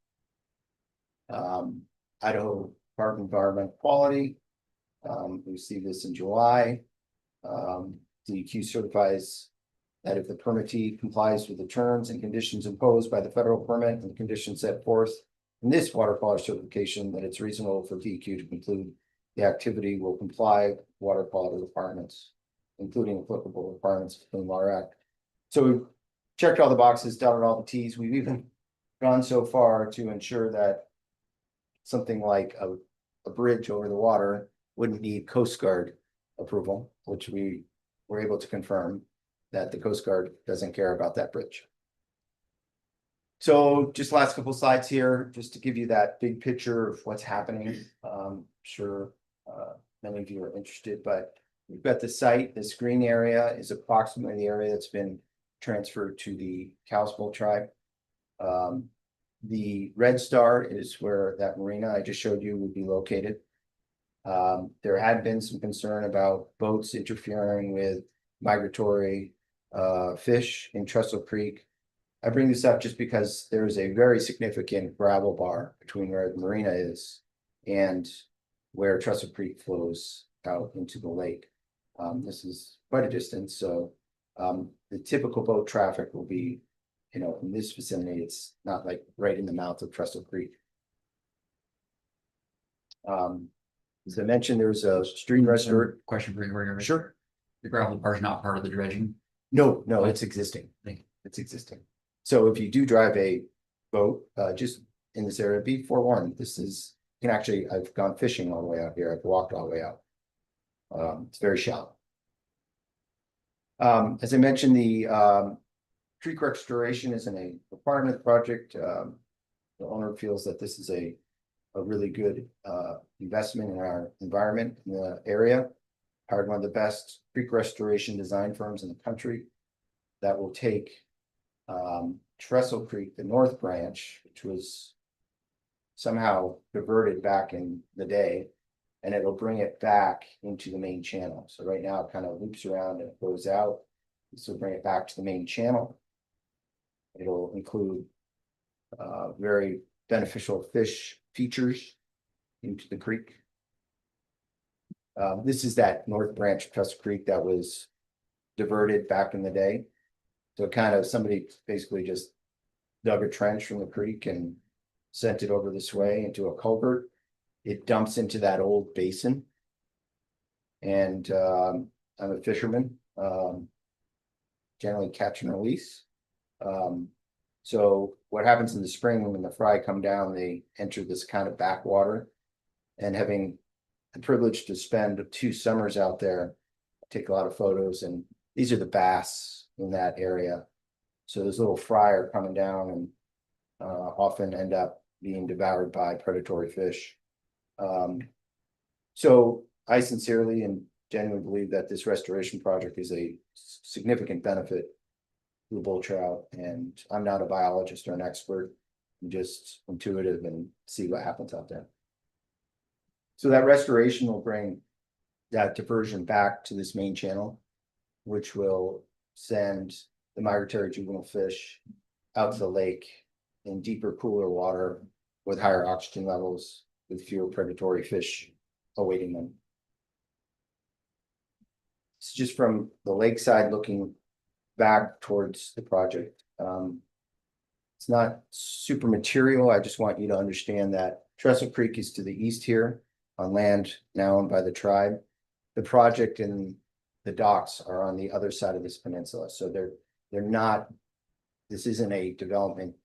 Idaho Department of Environmental Quality. We received this in July. DEQ certifies that if the permittee complies with the terms and conditions imposed by the federal permit and conditions set forth in this water quality certification, that it's reasonable for DEQ to conclude the activity will comply with water quality requirements, including applicable requirements of the Clean Water Act. So we've checked all the boxes, dotted all the Ts. We've even gone so far to ensure that something like a bridge over the water wouldn't need Coast Guard approval, which we were able to confirm that the Coast Guard doesn't care about that bridge. So just last couple slides here, just to give you that big picture of what's happening. Sure, many of you are interested, but we've got the site. This green area is approximately the area that's been transferred to the Kalispel tribe. The red star is where that marina I just showed you would be located. There had been some concern about boats interfering with migratory fish in Trestle Creek. I bring this up just because there is a very significant gravel bar between where the marina is and where Trestle Creek flows out into the lake. This is quite a distance, so the typical boat traffic will be, in this vicinity. It's not like right in the mouth of Trestle Creek. As I mentioned, there's a stream restoration. Question for you, Gregor. Sure. The gravel bar is not part of the dredging. No, it's existing. Thank you. It's existing. So if you do drive a boat, just in this area, be forewarned. I've gone fishing all the way out here. I've walked all the way out. It's very shallow. As I mentioned, the creek restoration isn't a requirement of the project. The owner feels that this is a really good investment in our environment in the area. Hired one of the best creek restoration design firms in the country that will take Trestle Creek, the North Branch, which was somehow diverted back in the day, and it'll bring it back into the main channel. So right now it kind of loops around and it goes out. This will bring it back to the main channel. It'll include very beneficial fish features into the creek. This is that North Branch of Trestle Creek that was diverted back in the day. So somebody basically just dug a trench from the creek and sent it over this way into a culvert. It dumps into that old basin. And I'm a fisherman, generally catch and release. So what happens in the spring when the fry come down, they enter this kind of backwater. And having the privilege to spend 2 summers out there, take a lot of photos, and these are the bass in that area. So those little fry are coming down and often end up being devoured by predatory fish. So I sincerely and genuinely believe that this restoration project is a significant benefit to the bull trout, and I'm not a biologist or an expert. I'm just intuitive and see what happens out there. So that restoration will bring that diversion back to this main channel, which will send the migratory juvenile fish out to the lake in deeper, cooler water with higher oxygen levels, with fewer predatory fish awaiting them. It's just from the lakeside looking back towards the project. It's not super material. I just want you to understand that Trestle Creek is to the east here on land now owned by the tribe. The project and the docks are on the other side of this peninsula. So they're not, this isn't a development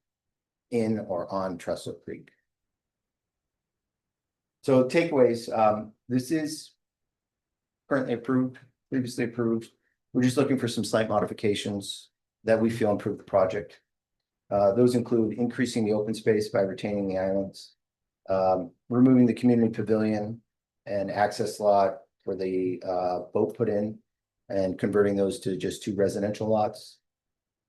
in or on Trestle Creek. So takeaways, this is currently approved, previously approved. We're just looking for some slight modifications that we feel improve the project. Those include increasing the open space by retaining the islands, removing the community pavilion and access lot for the boat put in, and converting those to just 2 residential lots,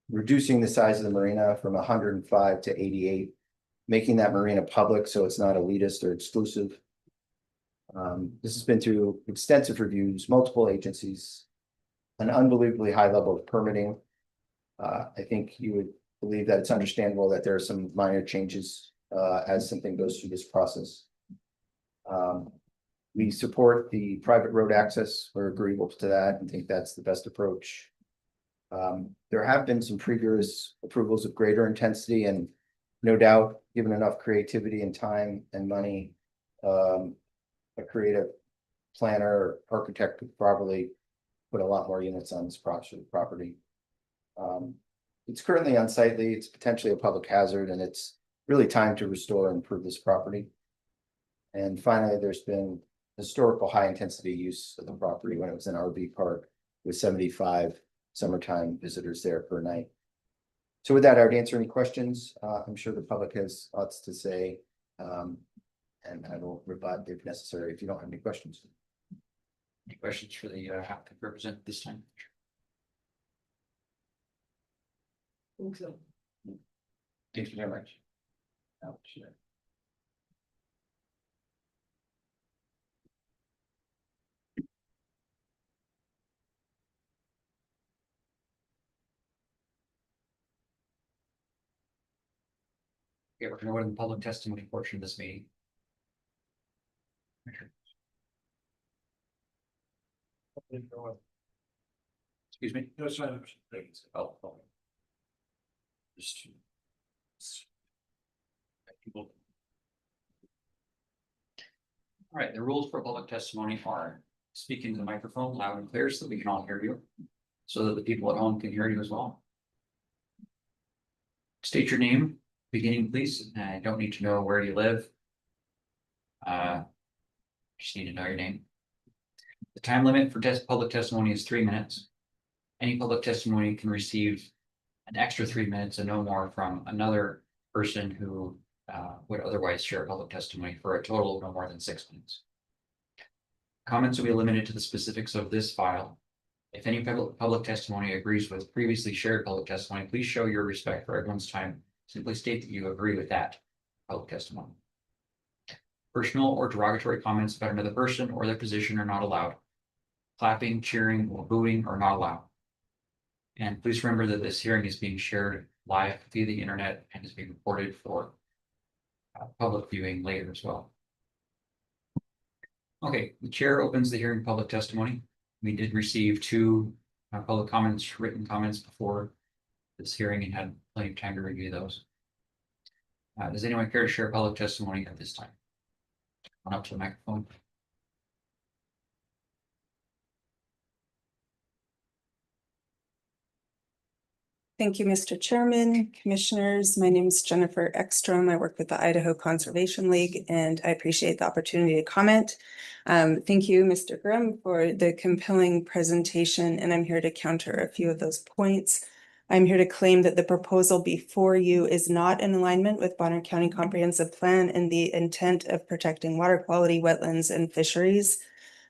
reducing the size of the marina from 105 to 88, making that marina public so it's not elitist or exclusive. This has been through extensive reviews, multiple agencies, an unbelievably high level of permitting. I think you would believe that it's understandable that there are some minor changes as something goes through this process. We support the private road access. We're agreeable to that and think that's the best approach. There have been some previous approvals of greater intensity and no doubt, given enough creativity and time and money, a creative planner or architect could probably put a lot more units on this property. It's currently unsightly, it's potentially a public hazard, and it's really time to restore and improve this property. And finally, there's been historical high-intensity use of the property when it was an RV park with 75 summertime visitors there per night. So with that, I would answer any questions. I'm sure the public has lots to say. And I will rebut if necessary if you don't have any questions. Any questions for the applicant representative this time? Think so. Thank you very much. Okay, we're gonna go to the public testimony portion of this meeting. Excuse me? No, sorry. Oh. Just. All right, the rules for public testimony are speaking to the microphone loud and clear so that we can all hear you. So that the people at home can hear you as well. State your name, beginning please. I don't need to know where you live. Just need to know your name. The time limit for public testimony is 3 minutes. Any public testimony can receive an extra 3 minutes and no more from another person who would otherwise share public testimony for a total of no more than 6 minutes. Comments will be limited to the specifics of this file. If any public testimony agrees with previously shared public testimony, please show your respect for everyone's time. Simply state that you agree with that public testimony. Personal or derogatory comments about another person or their position are not allowed. Clapping, cheering, or booing are not allowed. And please remember that this hearing is being shared live via the internet and is being recorded for public viewing later as well. Okay, the chair opens the hearing public testimony. We did receive 2 public comments, written comments before this hearing and had plenty of time to review those. Does anyone care to share public testimony at this time? On up to the microphone. Thank you, Mr. Chairman, Commissioners. My name is Jennifer Ekstrom. I work with the Idaho Conservation League, and I appreciate the opportunity to comment. Thank you, Mr. Grimm, for the compelling presentation, and I'm here to counter a few of those points. I'm here to claim that the proposal before you is not in alignment with Bonner County Comprehensive Plan and the intent of protecting water quality, wetlands, and fisheries.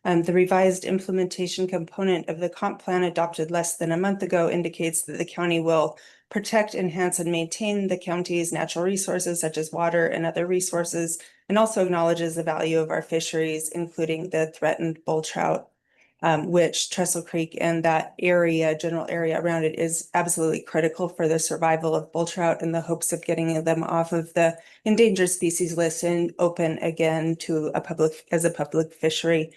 The revised implementation component of the comp plan adopted less than a month ago indicates that the county will protect, enhance, and maintain the county's natural resources such as water and other resources, and also acknowledges the value of our fisheries, including the threatened bull trout, which Trestle Creek and that area, general area around it, is absolutely critical for the survival of bull trout in the hopes of getting them off of the endangered species list and open again to a public fishery.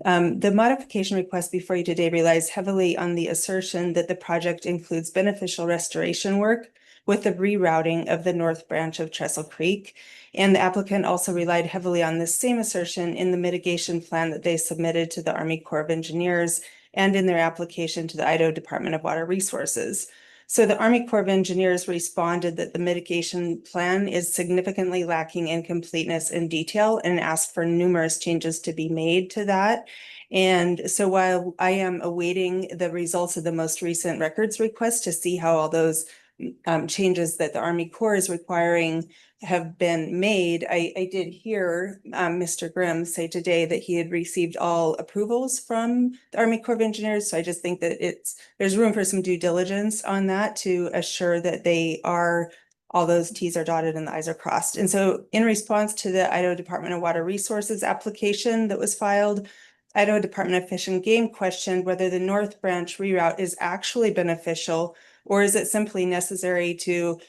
The modification request before you today relies heavily on the assertion that the project includes beneficial restoration work with the rerouting of the north branch of Trestle Creek. And the applicant also relied heavily on this same assertion in the mitigation plan that they submitted to the Army Corps of Engineers and in their application to the Idaho Department of Water Resources. So the Army Corps of Engineers responded that the mitigation plan is significantly lacking in completeness and detail and asked for numerous changes to be made to that. And so while I am awaiting the results of the most recent records request to see how all those changes that the Army Corps is requiring have been made, I did hear Mr. Grimm say today that he had received all approvals from the Army Corps of Engineers. So I just think that there's room for some due diligence on that to assure that all those T's are dotted and the I's are crossed. And so in response to the Idaho Department of Water Resources application that was filed, Idaho Department of Fish and Game questioned whether the North Branch reroute is actually beneficial, or is it simply necessary to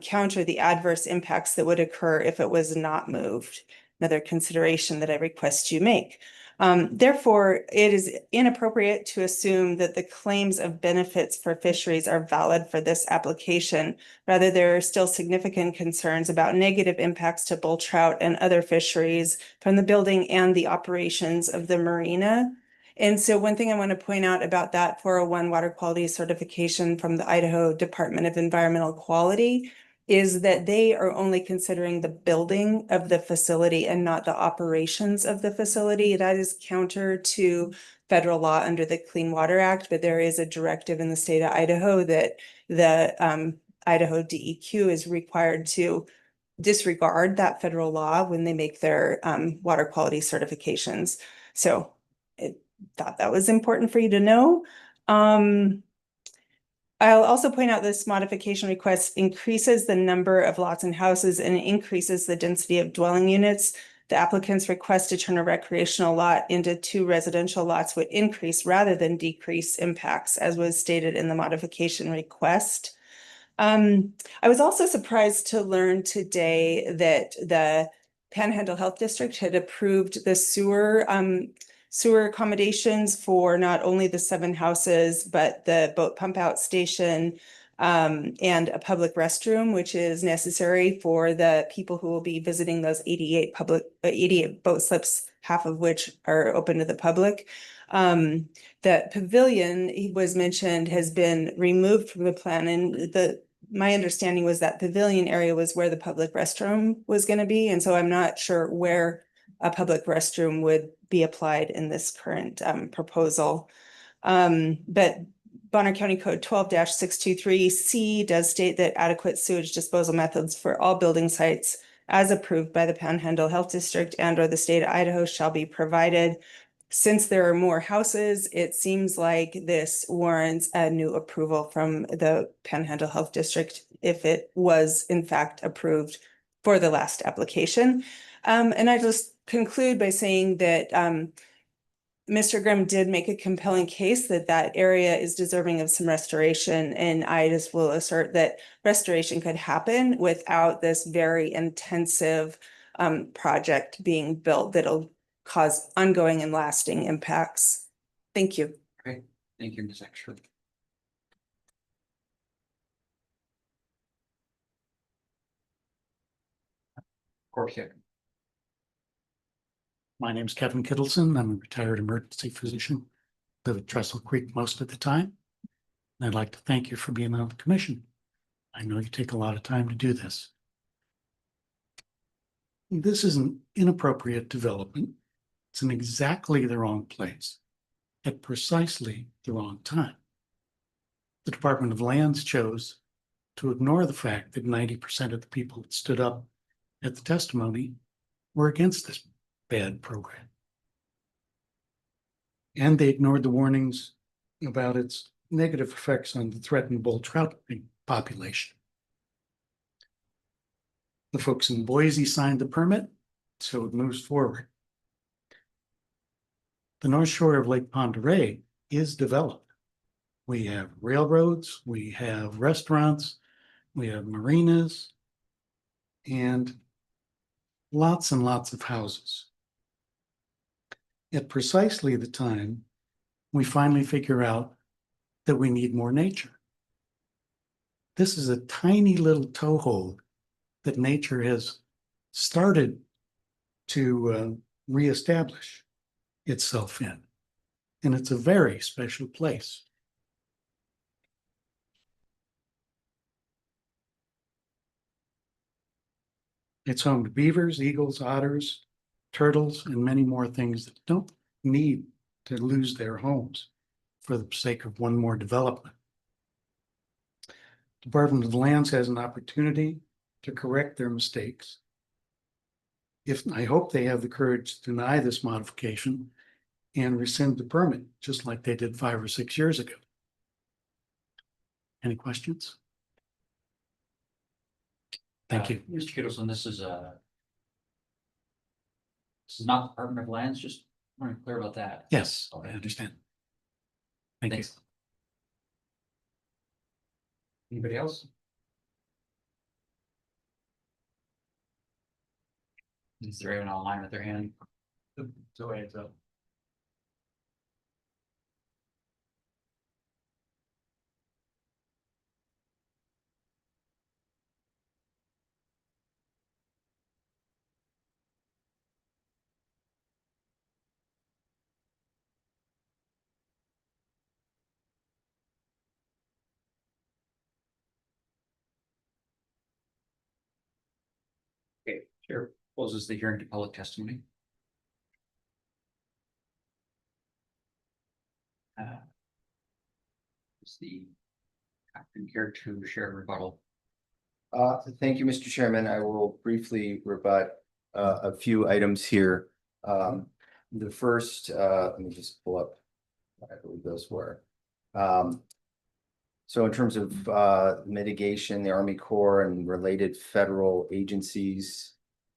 counter the adverse impacts that would occur if it was not moved? Another consideration that I request you make. Therefore, it is inappropriate to assume that the claims of benefits for fisheries are valid for this application. Rather, there are still significant concerns about negative impacts to bull trout and other fisheries from the building and the operations of the marina. And so one thing I want to point out about that 401 water quality certification from the Idaho Department of Environmental Quality is that they are only considering the building of the facility and not the operations of the facility. That is counter to federal law under the Clean Water Act, but there is a directive in the state of Idaho that the Idaho DEQ is required to disregard that federal law when they make their water quality certifications. So I thought that was important for you to know. I'll also point out this modification request increases the number of lots and houses and increases the density of dwelling units. The applicant's request to turn a recreational lot into 2 residential lots would increase rather than decrease impacts, as was stated in the modification request. I was also surprised to learn today that the Panhandle Health District had approved the sewer accommodations for not only the 7 houses, but the boat pump out station and a public restroom, which is necessary for the people who will be visiting those 88 boat slips, half of which are open to the public. The pavilion was mentioned has been removed from the plan, and my understanding was that pavilion area was where the public restroom was going to be, and so I'm not sure where a public restroom would be applied in this current proposal. But Bonner County Code 12-623C does state that adequate sewage disposal methods for all building sites as approved by the Panhandle Health District and or the state of Idaho shall be provided. Since there are more houses, it seems like this warrants a new approval from the Panhandle Health District if it was in fact approved for the last application. And I just conclude by saying that Mr. Grimm did make a compelling case that that area is deserving of some restoration, and I just will assert that restoration could happen without this very intensive project being built that'll cause ongoing and lasting impacts. Thank you. Okay, thank you, Ms. Extra. Corsica. My name's Kevin Kittleson. I'm a retired emergency physician. Live at Trestle Creek most of the time. And I'd like to thank you for being on the commission. I know you take a lot of time to do this. This is an inappropriate development. It's in exactly the wrong place at precisely the wrong time. The Department of Lands chose to ignore the fact that 90% of the people that stood up at the testimony were against this bad program. And they ignored the warnings about its negative effects on the threatened bull trout population. The folks in Boise signed the permit, so it moves forward. The north shore of Lake Pend Oreille is developed. We have railroads, we have restaurants, we have marinas, and lots of houses. At precisely the time we finally figure out that we need more nature. This is a tiny little toehold that nature has started to reestablish itself in, and it's a very special place. It's home to beavers, eagles, otters, turtles, and many more things that don't need to lose their homes for the sake of one more development. Department of Lands has an opportunity to correct their mistakes. I hope they have the courage to deny this modification and rescind the permit, just like they did 5 or 6 years ago. Any questions? Thank you. Mr. Kittleson, this is not Department of Lands, just want to be clear about that. Yes, I understand. Thank you. Thanks. Anybody else? Is there anyone online with their hand? So hands up. Chair closes the hearing to public testimony. Is the applicant care to share a rebuttal? Thank you, Mr. Chairman. I will briefly rebut a few items here. The first, let me just pull up, I believe those were. So in terms of mitigation, the Army Corps and related federal agencies,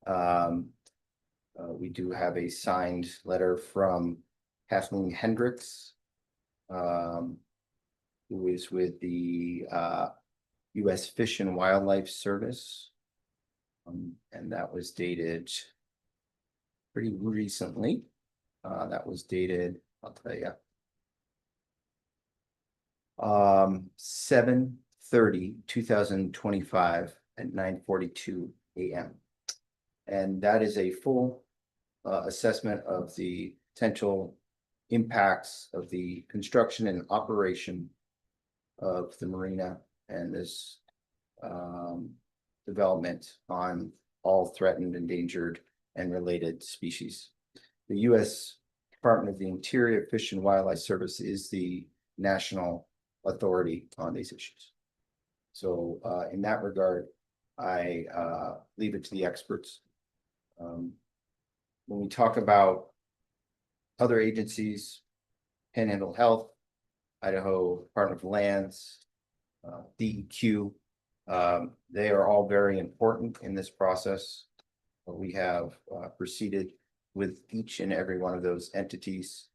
we do have a signed letter from Kathleen Hendricks, who is with the U.S. Fish and Wildlife Service. And that was dated pretty recently. That was dated, I'll tell you. 7/30/2025 at 9:42 a.m. And that is a full assessment of the potential impacts of the construction and operation of the marina and this development on all threatened, endangered, and related species. The U.S. Department of the Interior Fish and Wildlife Service is the national authority on these issues. So in that regard, I leave it to the experts. When we talk about other agencies, Panhandle Health, Idaho Department of Lands, DEQ, they are all very important in this process. We have proceeded with each and every one of those entities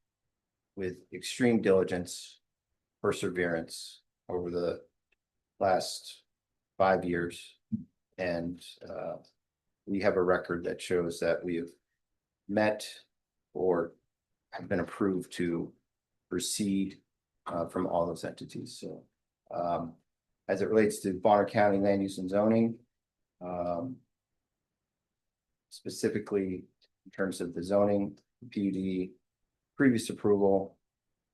with extreme diligence, perseverance over the last 5 years. And we have a record that shows that we have met or have been approved to proceed from all those entities. So as it relates to Bonner County land use and zoning, specifically in terms of the zoning, PUD, previous approval,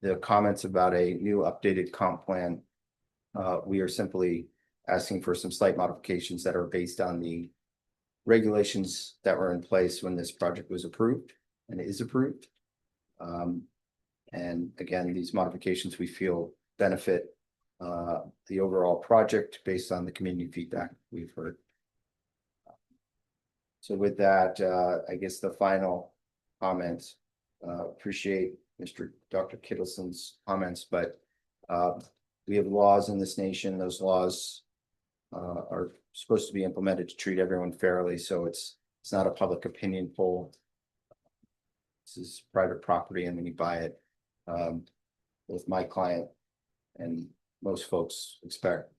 the comments about a new updated comp plan, we are simply asking for some slight modifications that are based on the regulations that were in place when this project was approved and is approved. And again, these modifications we feel benefit the overall project based on the community feedback we've heard. So with that, I guess the final comments, appreciate Dr. Kittleson's comments, but we have laws in this nation. Those laws are supposed to be implemented to treat everyone fairly. So it's not a public opinion poll. This is private property, and when you buy it, both my client and most folks expect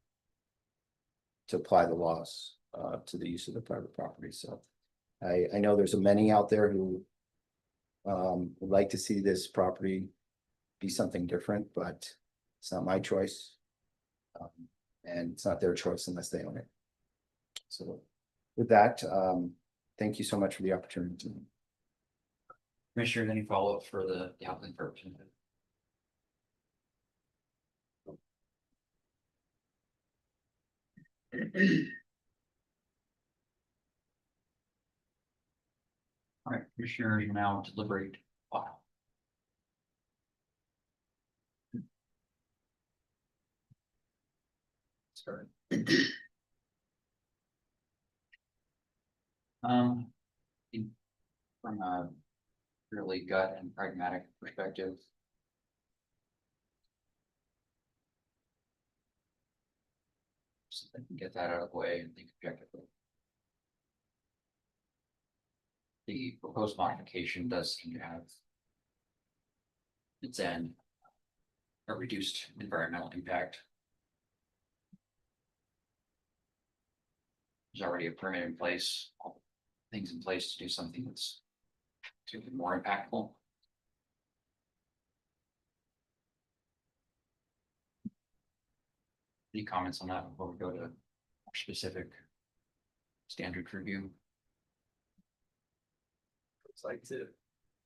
to apply the laws to the use of the private property. So I know there's many out there who would like to see this property be something different, but it's not my choice. And it's not their choice unless they own it. So with that, thank you so much for the opportunity. Commissioner, any follow-up for the applicant representative? All right, Commissioner, you now deliberate file. Sorry. From a really gut and pragmatic perspective. So I can get that out of the way and think objectively. The proposed modification does seem to have its end a reduced environmental impact. There's already a permit in place, all things in place to do something that's to be more impactful. Any comments on that before we go to more specific standard review? It's like to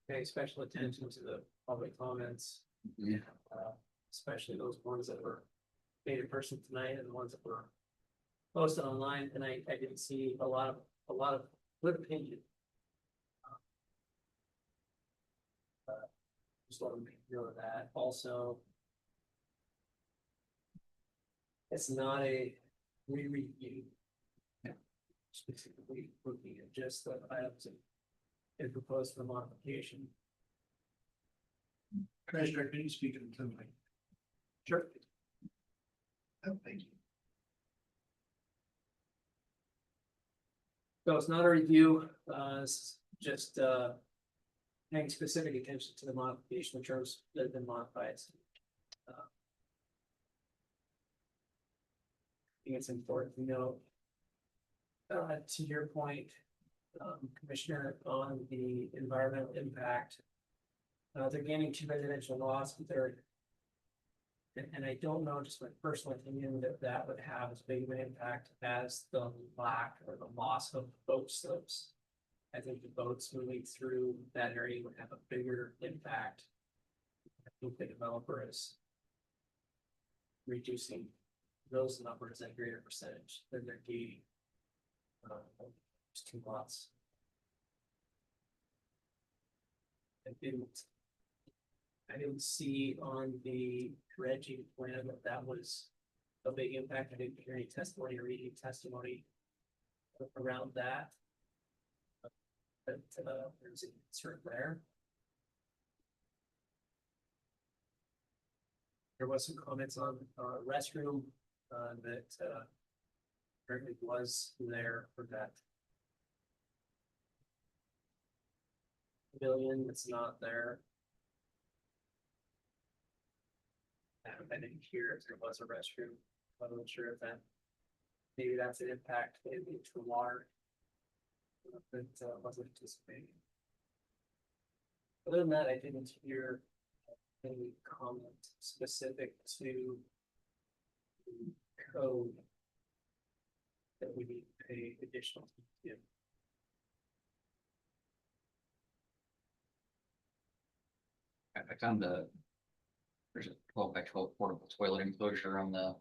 pay special attention to the public comments, Yeah. especially those ones that were made in person tonight and the ones that were posted online. And I didn't see a lot of Split opinion. Just want to make note of that. Also, it's not a re-review. Specifically looking at just the items and proposed for modification. Treasurer, can you speak into the mic? Sure. Oh, thank you. So it's not a review, it's just paying specific attention to the modification of terms that have been modified. I think it's important to note. To your point, Commissioner, on the environmental impact. They're gaining 2 residential lots, but they're. And I don't know, just my personal opinion, that would have as big of an impact as the lack or the loss of boat slips. I think the boats moving through that area would have a bigger impact. I think the developer is reducing those numbers at a greater percentage than they're gaining. Just 2 lots. I didn't see on the dredging plan that was a big impact. I didn't hear any testimony or reading testimony around that. But there's a concern there. There was some comments on restroom that apparently was there for that million that's not there. I didn't hear if there was a restroom. I wasn't sure if that maybe that's an impact maybe to water that wasn't anticipating. Other than that, I didn't hear any comment specific to the code that we need to pay additional to. I found there's a 12 by 12 portable toilet enclosure on the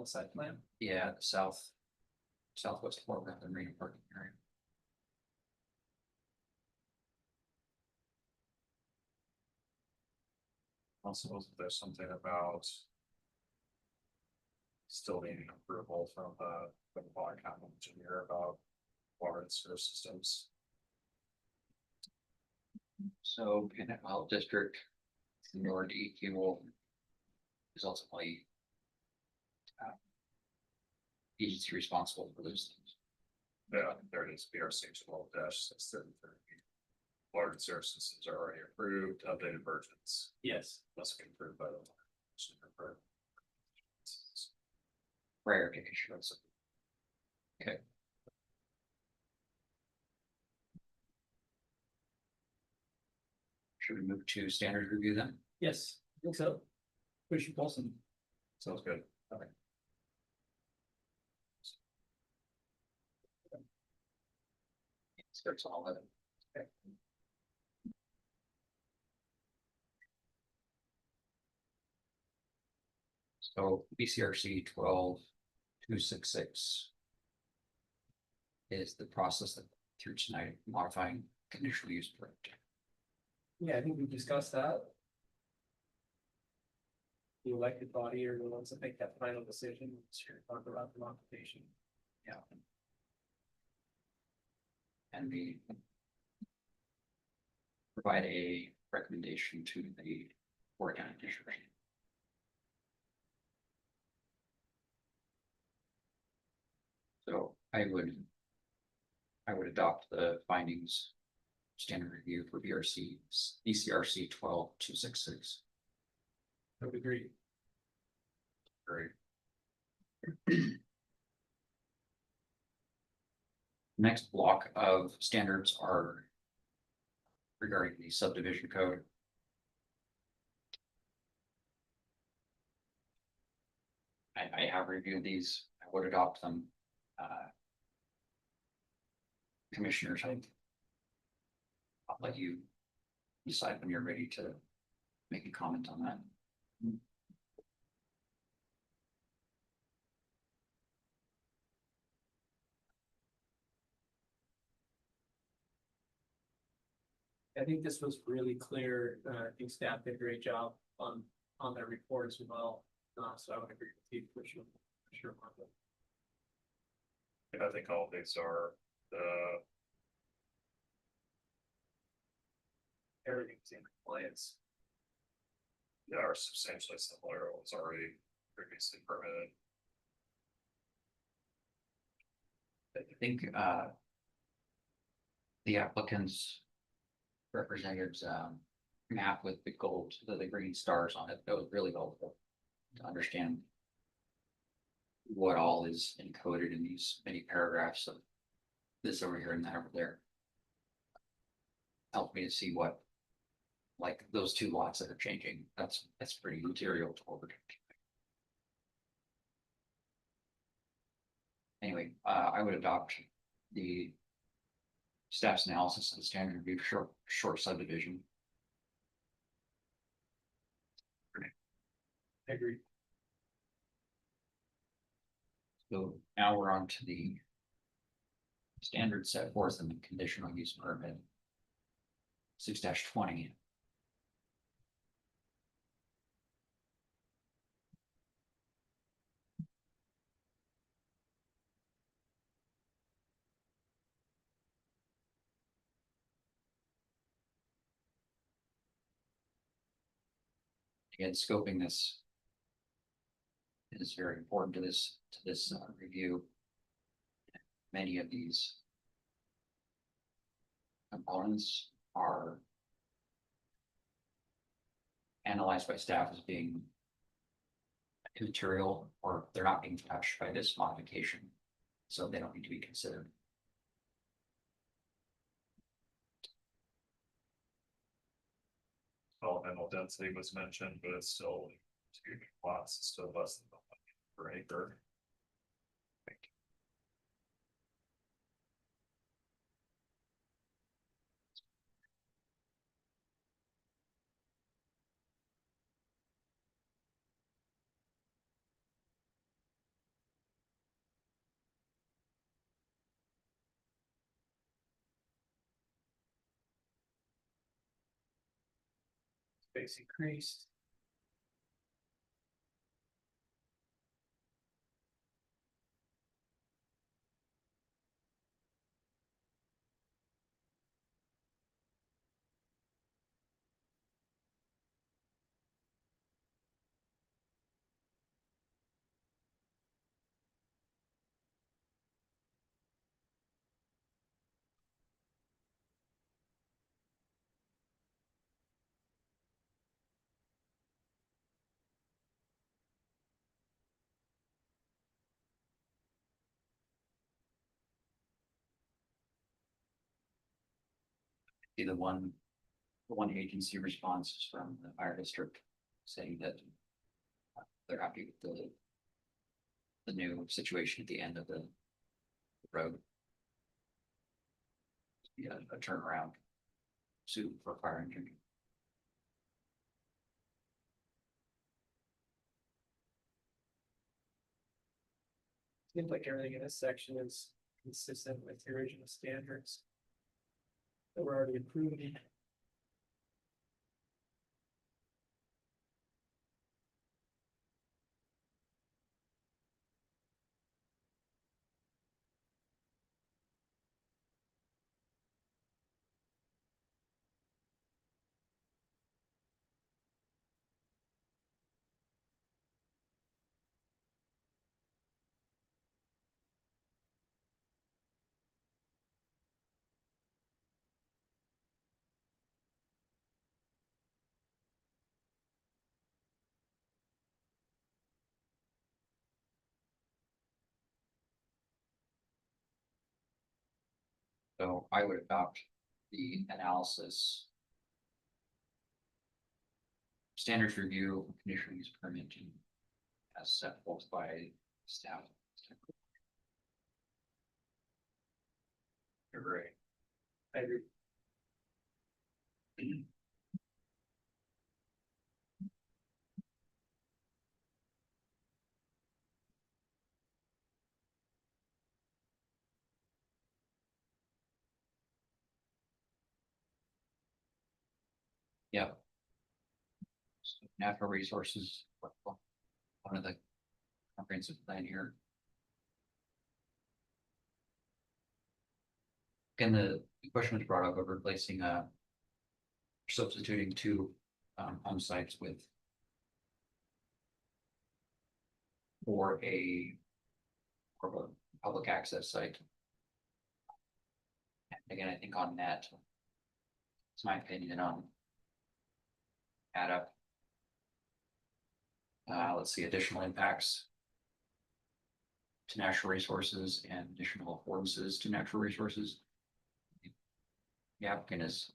Site plan. the southwest corner of the marina parking area. Also, there's something about still needing approval from the water county engineer about water and sewer systems. So Gannett Mile District, your DEQ will is ultimately he's responsible for those things. Yeah, there it is, BRC 12-633. Water and sewer systems are already approved, updated versions Yes. must be approved by the. Prior to issuance. Okay. Should we move to standard review then? Yes, I think so. Commissioner Paulson. Sounds good. Starts on 11. Okay. So BCRC 12266 is the process that through tonight modifying conditional use permit. Yeah, I think we discussed that. The elected body are the ones that make that final decision, to talk about the modification. Yeah. And we provide a recommendation to the Oregon District. So I would adopt the findings standard review for BCRC 12266. I would agree. Great. Next block of standards are regarding the subdivision code. I have reviewed these. I would adopt them. Commissioners, I'll let you decide when you're ready to make a comment on that. I think this was really clear. I think staff did a great job on their report as well. So I would agree with you, Commissioner. Sure. I think all these are Everything's in compliance. are substantially similar to what's already previously permitted. I think, the applicant's representatives, map with the gold, the green stars on it, that was really helpful to understand what all is encoded in these many paragraphs of this over here and that over there. Helped me to see what, like, those two lots that are changing, that's pretty material toward. Anyway, I would adopt the staff's analysis of the standard review short subdivision. I agree. So now we're on to the standards set forth in the conditional use permit. 6-20. Again, scoping this is very important to this review. Many of these components are analyzed by staff as being immaterial, or they're not being touched by this modification, so they don't need to be considered. Developmental density was mentioned, but it's still two lots, it's still less than 1 per acre. Space increased. See the one agency response is from the fire district saying that they're happy with the new situation at the end of the road. Yeah, a turnaround suit for fire engine. Seems like everything in this section is consistent with the original standards that were already approved. So I would adopt the analysis. Standards review of conditional use permitting as set forth by staff. Agree. I agree. Yeah. Natural resources, one of the comprehensive plan here. And the question was brought up of replacing substituting two home sites with for a public access site. Again, I think on that, it's my opinion on add up. Let's see, additional impacts to natural resources and additional affordances to natural resources. The applicant has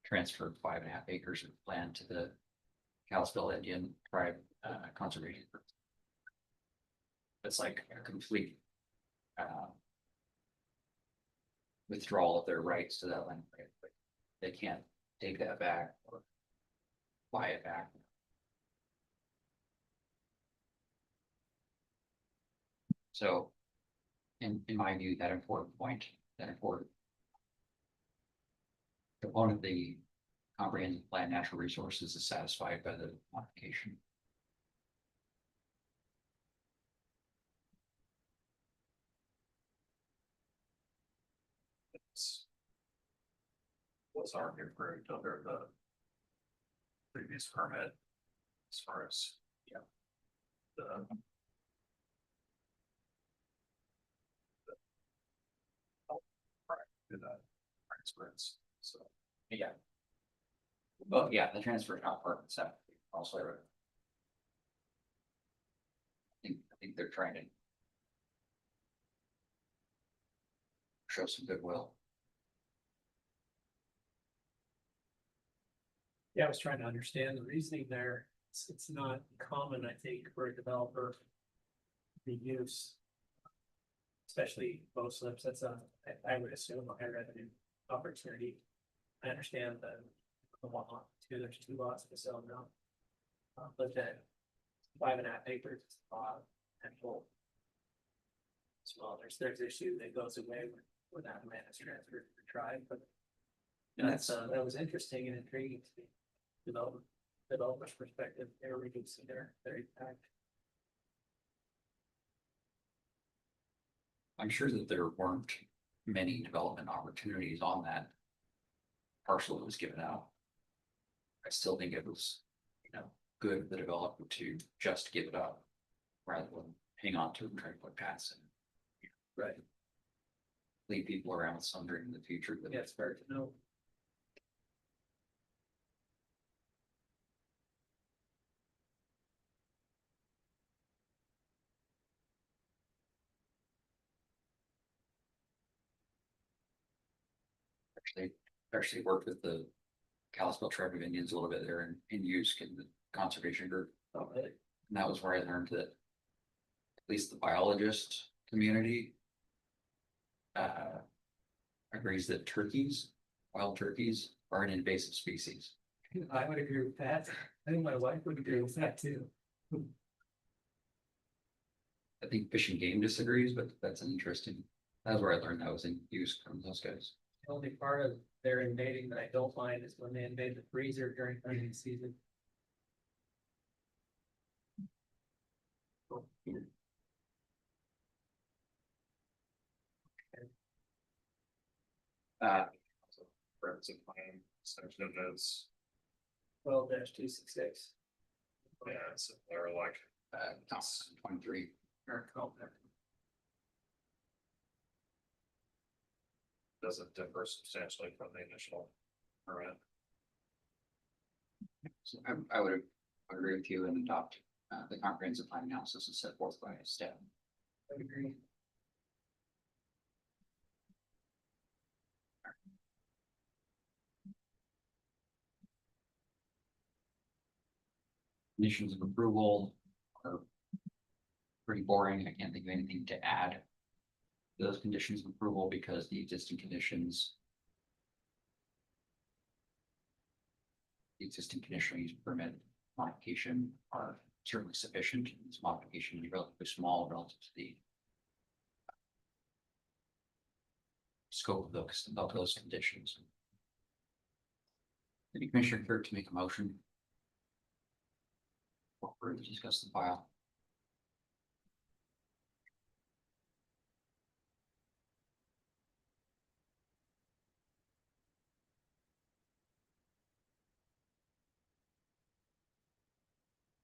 transferred 5.5 acres of land to the Kalispell Indian Tribe Conservation Group. It's like a complete withdrawal of their rights to that land. Like, they can't take that back or buy it back. So, in my view, that important component of the comprehensive plan natural resources is satisfied by the modification. Was already approved under the previous permit as far as, yeah. The to that experience, so. Yeah. Well, yeah, the transfer is not part of the set. Also, I think they're trying to show some goodwill. Yeah, I was trying to understand the reasoning there. It's not common, I think, for a developer to use. Especially bow slips, that's I would assume a high revenue opportunity. I understand the 1 lot, there's 2 lots to sell now. But that 5.5 acres, potential. Well, there's issue that goes away when that land is transferred to the tribe, but. That was interesting and intriguing to me. Developer's perspective, they're reducing their impact. I'm sure that there weren't many development opportunities on that parcel that was given out. I still think it was, good of the developer to just give it up rather than hang on to it and try to put paths in. Right. Leave people around sundering in the future. But Yeah, it's fair to know. actually worked with the Kalispell Tribe of Indians a little bit there in use in the conservation group. And that was where I learned that at least the biologist community agrees that wild turkeys, are an invasive species. I would agree with that. I think my wife would agree with that too. I think Fish and Game disagrees, but that's where I learned that was in use from those guys. The only part of their invading that I don't mind is when they invade the freezer during hunting season. Forensic claim section is, 12-266. yeah, so they're like, It's 23. doesn't differ substantially from the initial permit. So I would agree with you and adopt the comprehensive plan analysis as set forth by staff. I agree. Conditions of approval are pretty boring. I can't think of anything to add to those conditions of approval because the existing conditions. The existing conditional use permit modification are certainly sufficient. This modification is relatively small relative to the scope of those conditions. Any commissioner care to make a motion? Or to discuss the file?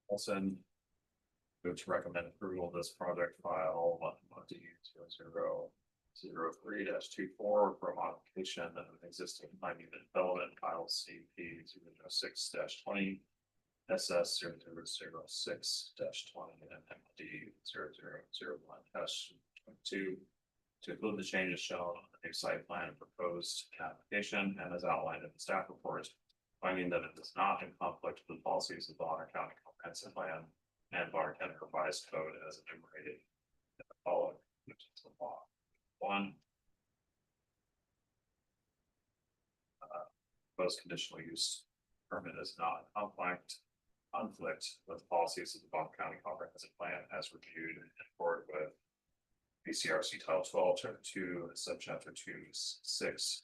Also, vote to recommend approval of this project file 120-003-24 for modification of an existing planning and development file CP 006-20. SS 0006-20 and MD 0001-22 to include the changes shown on the new site plan and proposed application and as outlined in the staff report, finding that it is not in conflict with the policies of the Bonner County Comprehensive Plan and Bonner County Revised Code as enumerated in the following sections of law. One, proposed conditional use permit is not in conflict with policies of the Bonner County Comprehensive Plan as reviewed and forward with BCRC Title 12, Chapter 2, Subchapter 2(6).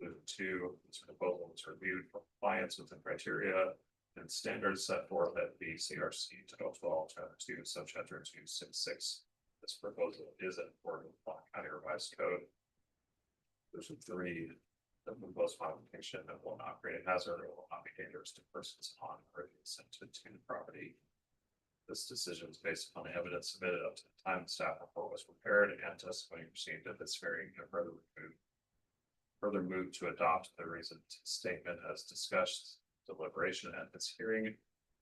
Move to this proposal is reviewed for compliance with the criteria and standards set forth at BCRC Title 12, Chapter 2, Subchapter 2(6). This proposal is in accord with Bonner County Revised Code. There's 3. The proposed modification that will not create a hazard or will not be dangerous to persons on or consented to the property. This decision is based upon the evidence submitted up to the time the staff report was prepared and testimony received at this hearing and further move to adopt the reasoned statement as discussed, deliberation at this hearing,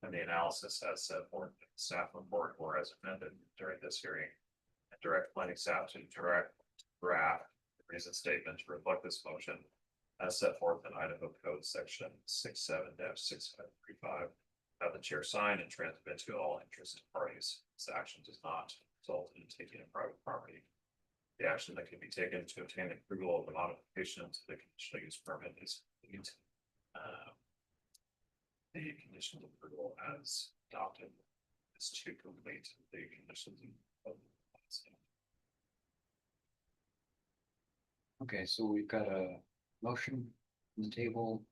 and the analysis as set forth in the staff report or as amended during this hearing, and direct planning staff to draft the reasoned statement to reflect this motion as set forth in Idaho Code Section 67-6535. Have the chair sign and transmit to all interested parties. This action does not result in taking a private property. The action that can be taken to obtain approval of the modification to the conditional use permit is complete. The conditional approval as adopted is to complete the conditions of the plan. Okay, so we've got a motion on the table.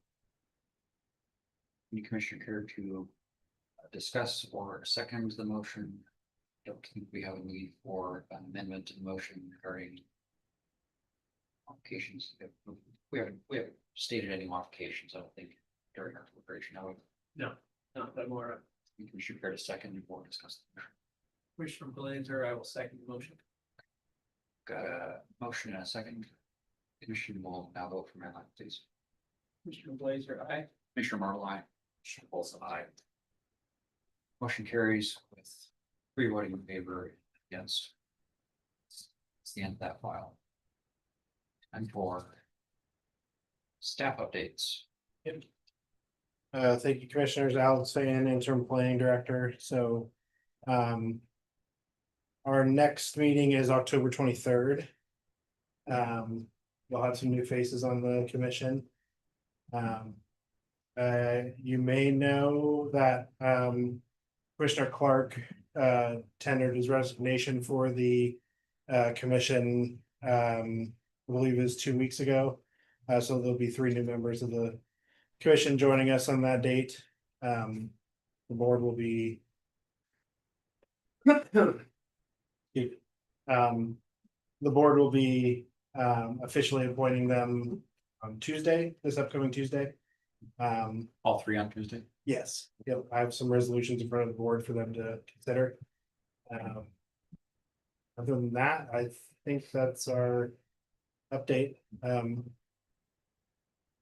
Any commissioner care to discuss or second the motion? Don't think we have a need for an amendment to the motion regarding modifications. We haven't stated any modifications, I don't think, during our deliberation. Now, Not that more. commissioner care to second or discuss the motion. Commissioner Blazer, I will second the motion. Got a motion and a second. Commissioner will now vote for Maryland, please. Commissioner Blazer, aye. Commissioner Martel, aye. Commissioner Olson, aye. Motion carries with 3 voting in favor, against. It's the end of that file. And for staff updates. Thank you, Commissioners. Alex Fan, Interim Planning Director. So, our next meeting is October 23rd. We'll have some new faces on the commission. You may know that, Commissioner Clark, tendered his resignation for the, commission, I believe it was 2 weeks ago. So there'll be 3 new members of the commission joining us on that date. The board will be. The board will be officially appointing them on Tuesday, this upcoming Tuesday. All 3 on Tuesday. Yes, yep, I have some resolutions in front of the board for them to consider. Other than that, I think that's our update.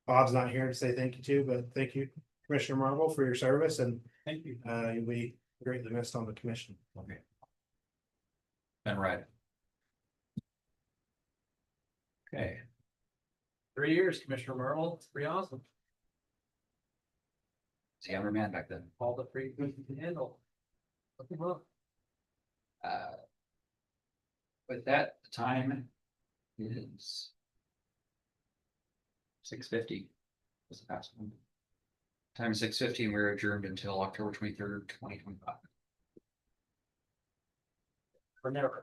Bob's not here to say thank you to, but thank you, Commissioner Marvel, for your service, and Thank you. you'll be greatly missed on the commission. Okay. Ben Wright. Okay, 3 years, Commissioner Marvel. It's pretty awesome. see, I'm your man back then. All the free we can handle. Look him up. With that, the time is 6:50. Was the past one. Time is 6:50 and we're adjourned until October 23rd, 2025. For never.